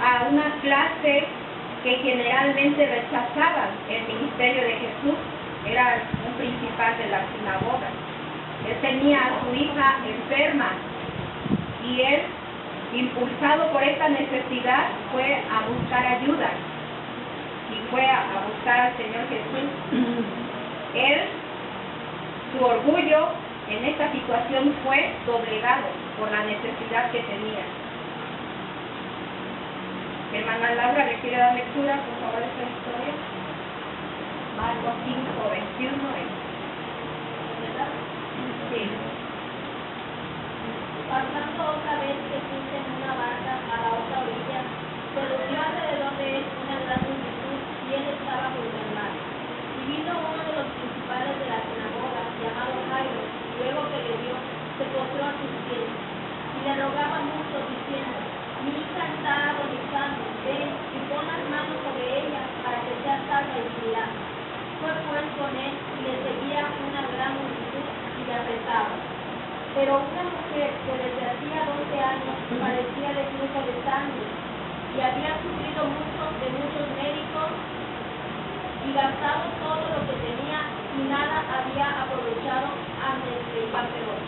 a una clase que generalmente rechazaban el ministerio de Jesús. Era un principal de la sinagoga. Él tenía a su hija enferma y él, impulsado por esta necesidad, fue a buscar ayuda y fue a buscar al Señor Jesús. Él, su orgullo en esta situación fue doblegado por la necesidad que tenía. Hermana Laura, ¿le quiere dar lectura, por favor, de esta historia? Marcos 5, 21. Sí. Pasando otra vez Jesús en una barca a la otra orilla, se reunió alrededor de él una gran multitud y él estaba junto al mar. Y vino uno de los principales de la sinagoga, llamado Jairo, y luego que le vio, se postró a sus pies y le rogaba mucho, diciendo: mi hija está agonizando, ven y pon las manos sobre ella para que sea salva y vivirá. Fue pues con él y le seguía una gran multitud y le apretaba. Pero una mujer que desde hacía 12 años padecía de flujo de sangre y había sufrido mucho de muchos médicos y gastado todo lo que tenía y nada había aprovechado antes de iba peor.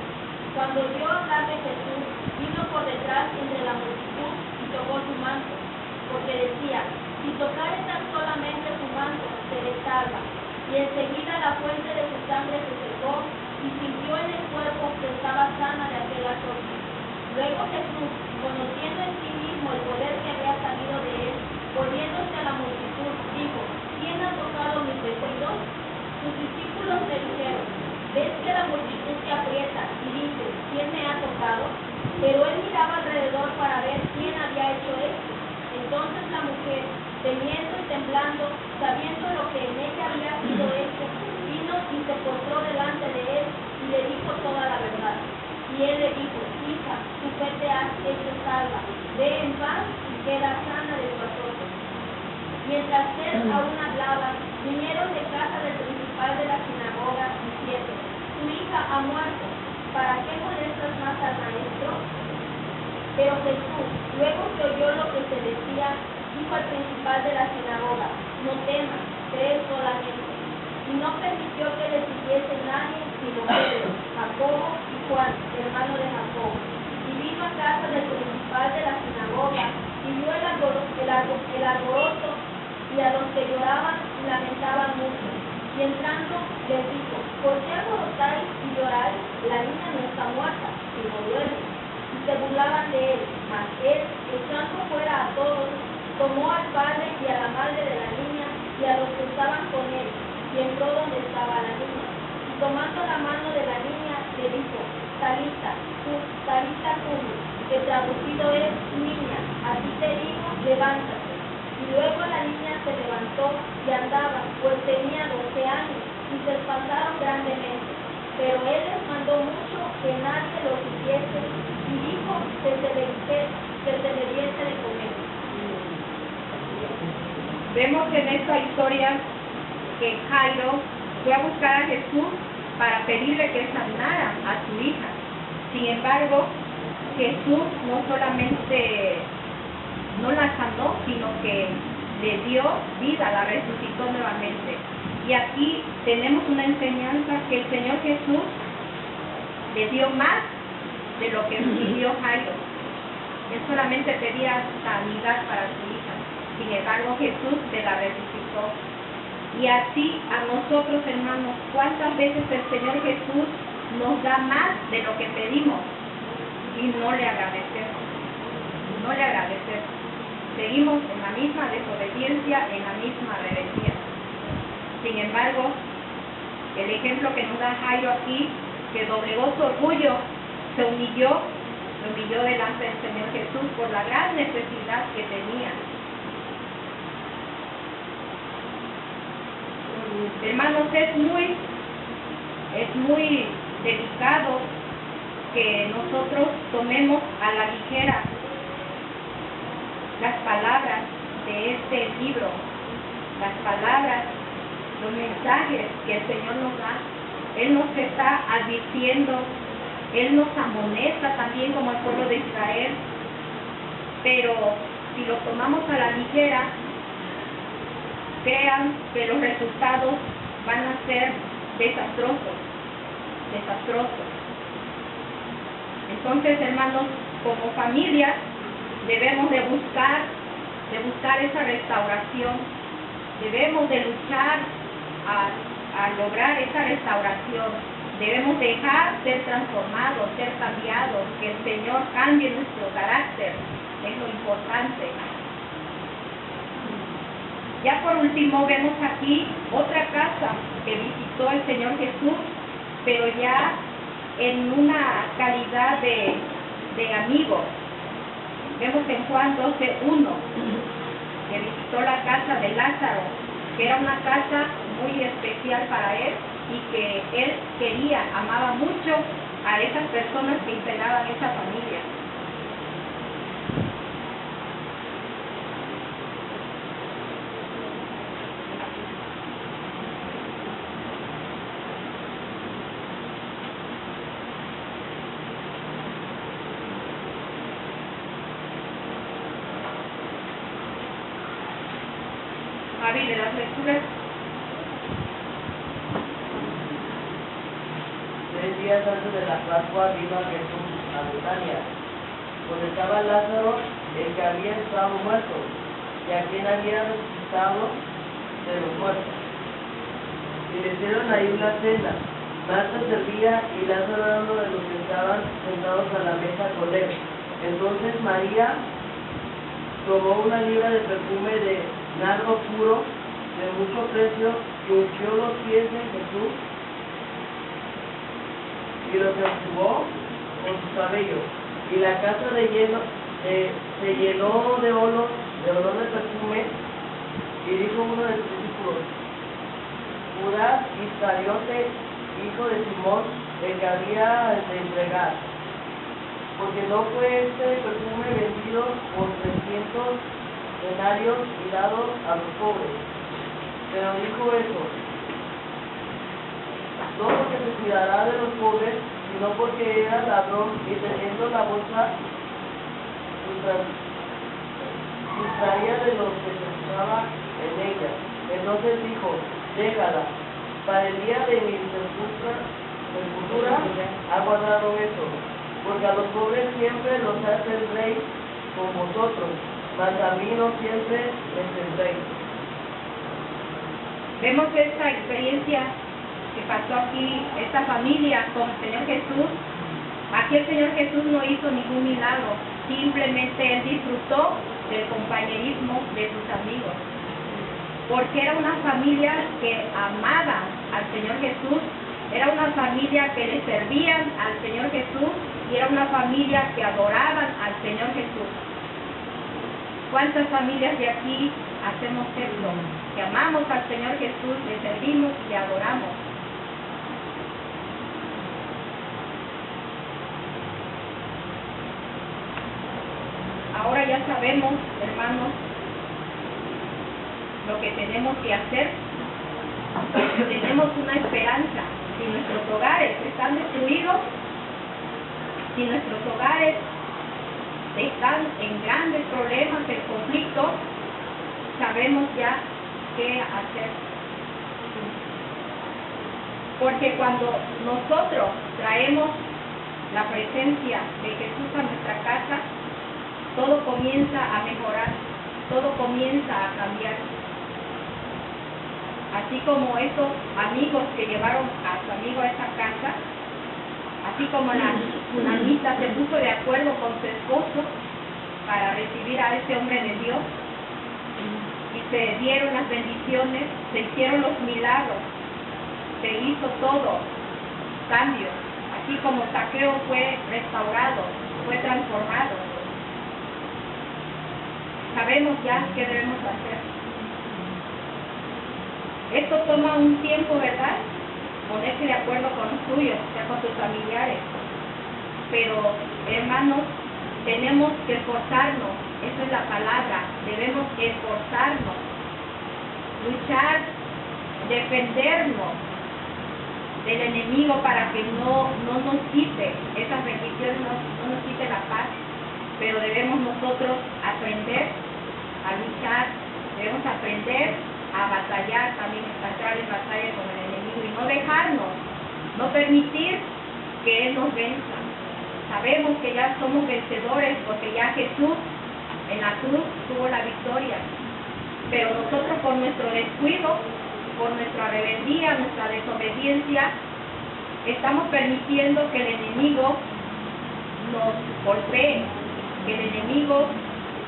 Cuando oyó hablar de Jesús, vino por detrás entre la multitud y tocó su manto, porque decía: si tocare tan solamente su manto, seré salva. Y enseguida la fuente de su sangre se secó y sintió en el cuerpo que estaba sana de aquel azote. Luego Jesús, conociendo en sí mismo el poder que había salido de él, volviéndose a la multitud, dijo: ¿quién ha tocado mis vestidos? Sus discípulos le dijeron: ¿ves que la multitud te aprieta y dices: ¿quién me ha tocado? Pero él miraba alrededor para ver quién había hecho esto. Entonces la mujer, temiendo y temblando, sabiendo lo que en ella había sido hecho, vino y se postró delante de él y le dijo toda la verdad. Y él le dijo: hija, tu fe te has hecho salva, ve en paz y queda sana de tu azote. Mientras él aún hablaba, vinieron de casa del principal de la sinagoga diciendo: tu hija ha muerto, ¿para qué molestas más al maestro? Pero Jesús, luego que oyó lo que se decía, dijo al principal de la sinagoga: no temas, cree solamente. Y no permitió que le siguiese nadie, sino Pedro, Jacobo y Juan, hermano de Jacobo. Y vino a casa del principal de la sinagoga y vio el alboroto y a los que lloraban y lamentaban mucho. Y entrando les dijo: ¿por qué alborotáis y lloráis? La niña no está muerta, sino duerme. Y se burlaban de él, mas él, echando fuera a todos, tomó al padre y a la madre de la niña y a los que estaban con él, y entró donde estaba la niña. Y tomando la mano de la niña, le dijo: Talita cumi, que traducido es: niña, a ti te digo, levántate. Y luego la niña se levantó y andaba, pues tenía 12 años, y se espantaron grandemente. Pero él les mandó mucho que nadie los hiciese y dijo que se le diese de comer. Vemos en esta historia que Jairo fue a buscar a Jesús para pedirle que sanara a su hija. Sin embargo, Jesús no solamente no la sanó, sino que le dio vida, la resucitó nuevamente. Y aquí tenemos una enseñanza que el Señor Jesús le dio más de lo que pidió Jairo. Él solamente pedía sanidad para su hija. Sin embargo, Jesús se la resucitó. Y así a nosotros, hermanos, ¿cuántas veces el Señor Jesús nos da más de lo que pedimos y no le agradecemos? No le agradecemos. Seguimos en la misma desobediencia, en la misma rebeldía. Sin embargo, el ejemplo que nos da Jairo aquí, que doblegó su orgullo, se humilló delante del Señor Jesús por la gran necesidad que tenía. Hermanos, es muy delicado que nosotros tomemos a la ligera las palabras de este libro, las palabras, los mensajes que el Señor nos da. Él nos está advirtiendo, Él nos amonesta también como el pueblo de Israel, pero si lo tomamos a la ligera, crean que los resultados van a ser desastrosos. Entonces, hermanos, como familia debemos de buscar esa restauración, debemos de luchar a lograr esa restauración, debemos dejar ser transformados, ser cambiados, que el Señor cambie nuestro carácter, es lo importante. Ya por último vemos aquí otra casa que visitó el Señor Jesús, pero ya en una calidad de amigo. Vemos en Juan 12:1 que visitó la casa de Lázaro, que era una casa muy especial para él y que él quería, amaba mucho a esas personas que integraban esa familia. Javi, de las lecturas. 3 días antes de la Pascua vino a Jesús a Betania, donde estaba Lázaro, el que había estado muerto, y a quien había resucitado de los muertos. Y le hicieron ahí una cena. Marta servía y Lázaro era uno de los que estaban sentados a la mesa con él. Entonces María tomó una libra de perfume de nardo puro de mucho precio y ungió los pies de Jesús y los enjugó con sus cabellos. Y la casa se llenó de olor de perfume. Y dijo uno de sus discípulos, Judas Iscariote, hijo de Simón, el que había de entregar, porque no fue este perfume vendido por 300 denarios y dado a los pobres. Pero dijo eso, no porque se cuidará de los pobres, sino porque era ladrón y teniendo la bolsa sustraía de los que se usaba en ella. Entonces dijo, déjala, para el día de mi sepultura ha guardado eso, porque a los pobres siempre los hace el rey con vosotros, mas a mí no siempre les tendréis. Vemos esta experiencia que pasó aquí, esta familia con el Señor Jesús. Aquí el Señor Jesús no hizo ningún milagro, simplemente Él disfrutó del compañerismo de sus amigos, porque era una familia que amaba al Señor Jesús, era una familia que le servían al Señor Jesús y era una familia que adoraban al Señor Jesús. ¿Cuántas familias de aquí hacemos esto? Que amamos al Señor Jesús, le servimos y le adoramos. sabemos, hermanos, lo que tenemos que hacer. Tenemos una esperanza. Si nuestros hogares están destruidos, si nuestros hogares están en grandes problemas, en conflicto, sabemos ya qué hacer. Porque cuando nosotros traemos la presencia de Jesús a nuestra casa, todo comienza a mejorar, todo comienza a cambiar. Así como esos amigos que llevaron a su amigo a esa casa, así como la tsunamita se puso de acuerdo con su esposo para recibir a ese hombre de Dios, y se dieron las bendiciones, se hicieron los milagros, se hizo todo, cambio, así como Zaqueo fue restaurado, fue transformado. Sabemos ya qué debemos hacer. Esto toma un tiempo, ¿verdad? Ponerse de acuerdo con los tuyos, ya con tus familiares. Pero, hermanos, tenemos que esforzarnos, esa es la palabra, debemos esforzarnos, luchar, defendernos del enemigo para que no nos quite esas bendiciones, no nos quite la paz. Pero debemos nosotros aprender a luchar, debemos aprender a batallar, también a entrar en batalla con el enemigo y no dejarnos, no permitir que él nos venza. Sabemos que ya somos vencedores porque ya Jesús en la cruz tuvo la victoria, pero nosotros por nuestro descuido, por nuestra rebeldía, nuestra desobediencia, estamos permitiendo que el enemigo nos golpee, que el enemigo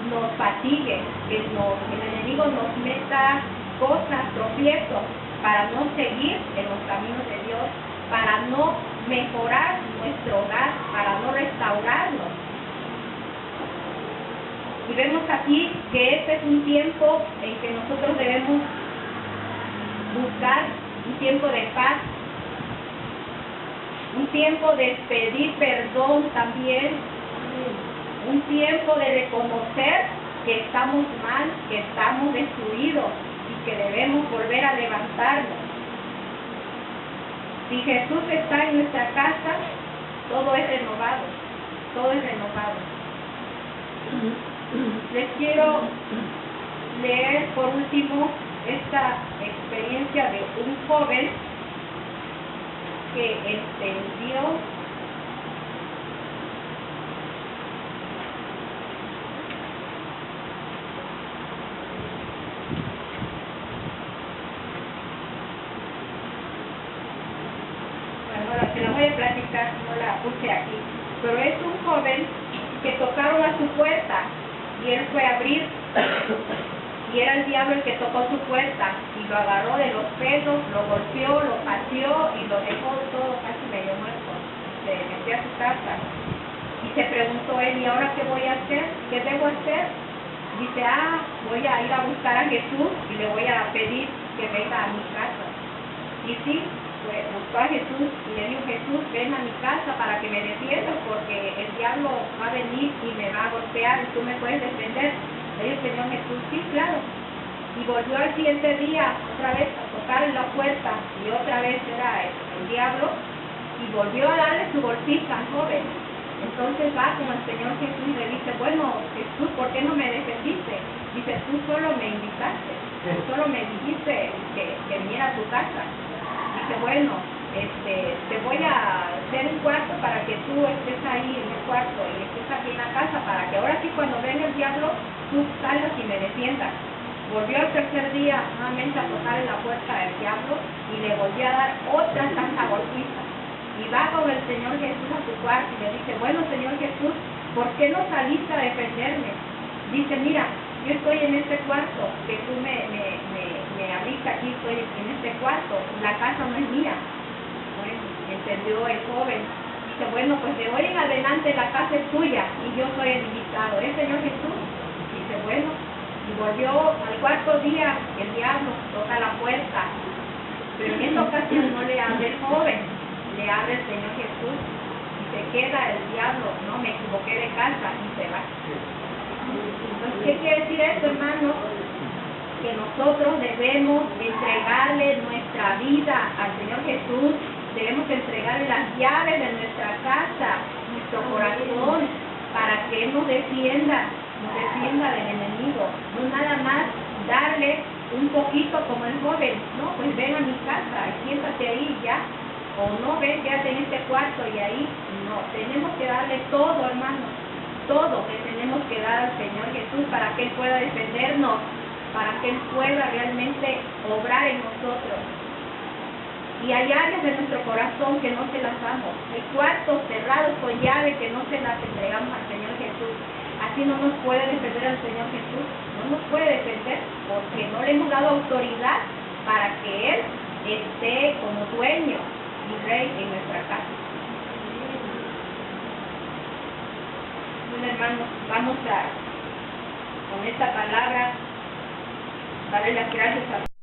nos fatigue, que el enemigo nos meta cosas, tropiezos, para no seguir en los caminos de Dios, para no mejorar nuestro hogar, para no restaurarnos. Y vemos aquí que este es un tiempo en que nosotros debemos buscar un tiempo de paz, un tiempo de pedir perdón también, un tiempo de reconocer que estamos mal, que estamos destruidos y que debemos volver a levantarnos. Si Jesús está en nuestra casa, todo es renovado, todo es renovado. Les quiero leer por último esta experiencia de un joven que entendió se la voy a platicar, no la puse aquí, pero es un joven que tocaron a su puerta y él fue a abrir y era el diablo el que tocó su puerta y lo agarró de los pelos, lo golpeó, lo pateó y lo dejó todo casi medio muerto. Se metió a su casa y se preguntó él, ¿y ahora qué voy a hacer? ¿Qué debo hacer? Dice, voy a ir a buscar a Jesús y le voy a pedir que venga a mi casa. Y sí, buscó a Jesús y le dijo, Jesús, ven a mi casa para que me defiendas porque el diablo va a venir y me va a golpear y tú me puedes defender. Le dijo, Señor Jesús, sí, claro. Y volvió al siguiente día otra vez a tocar en la puerta y otra vez era el diablo y volvió a darle su golpiza al joven. Entonces va con el Señor Jesús y le dice, bueno, Jesús, ¿por qué no me defendiste? Dice, tú solo me invitaste, solo me dijiste que viniera a tu casa. Dice, bueno, te voy a hacer un cuarto para que tú estés ahí en el cuarto y estés aquí en la casa para que ahora sí cuando venga el diablo tú salgas y me defiendas. Volvió al tercer día nuevamente a tocar en la puerta del diablo y le volvió a dar otra santa golpiza. Y va con el Señor Jesús a su cuarto y le dice, bueno, Señor Jesús, ¿por qué no saliste a defenderme? Dice, mira, yo estoy en este cuarto que tú me abriste aquí, estoy en este cuarto, la casa no es mía. Bueno, entendió el joven. Dice, bueno, pues de hoy en adelante la casa es tuya y yo soy el invitado. ¿Es Señor Jesús? Dice, bueno, y volvió al cuarto día, el diablo toca la puerta, pero en esta ocasión no le abre el joven, le abre el Señor Jesús y se queda el diablo, no me equivoqué de casa y se va. Entonces, ¿qué quiere decir esto, hermanos? Que nosotros debemos entregarle nuestra vida al Señor Jesús, debemos entregarle las llaves de nuestra casa, nuestro corazón, para que Él nos defienda del enemigo, no nada más darle un poquito como el joven, no, pues ven a mi casa, siéntate ahí ya, o no, ven, quédate en este cuarto y ahí, no, tenemos que darle todo, hermanos, todo le tenemos que dar al Señor Jesús para que Él pueda defendernos, para que Él pueda realmente obrar en nosotros. Y hay áreas de nuestro corazón que no se las damos, hay cuartos cerrados con llave que no se las entregamos al Señor Jesús. Así no nos puede defender al Señor Jesús, no nos puede defender porque no le hemos dado autoridad para que Él esté como dueño y rey en nuestra casa. Bueno, hermanos, vamos a, con esta palabra, darle las gracias a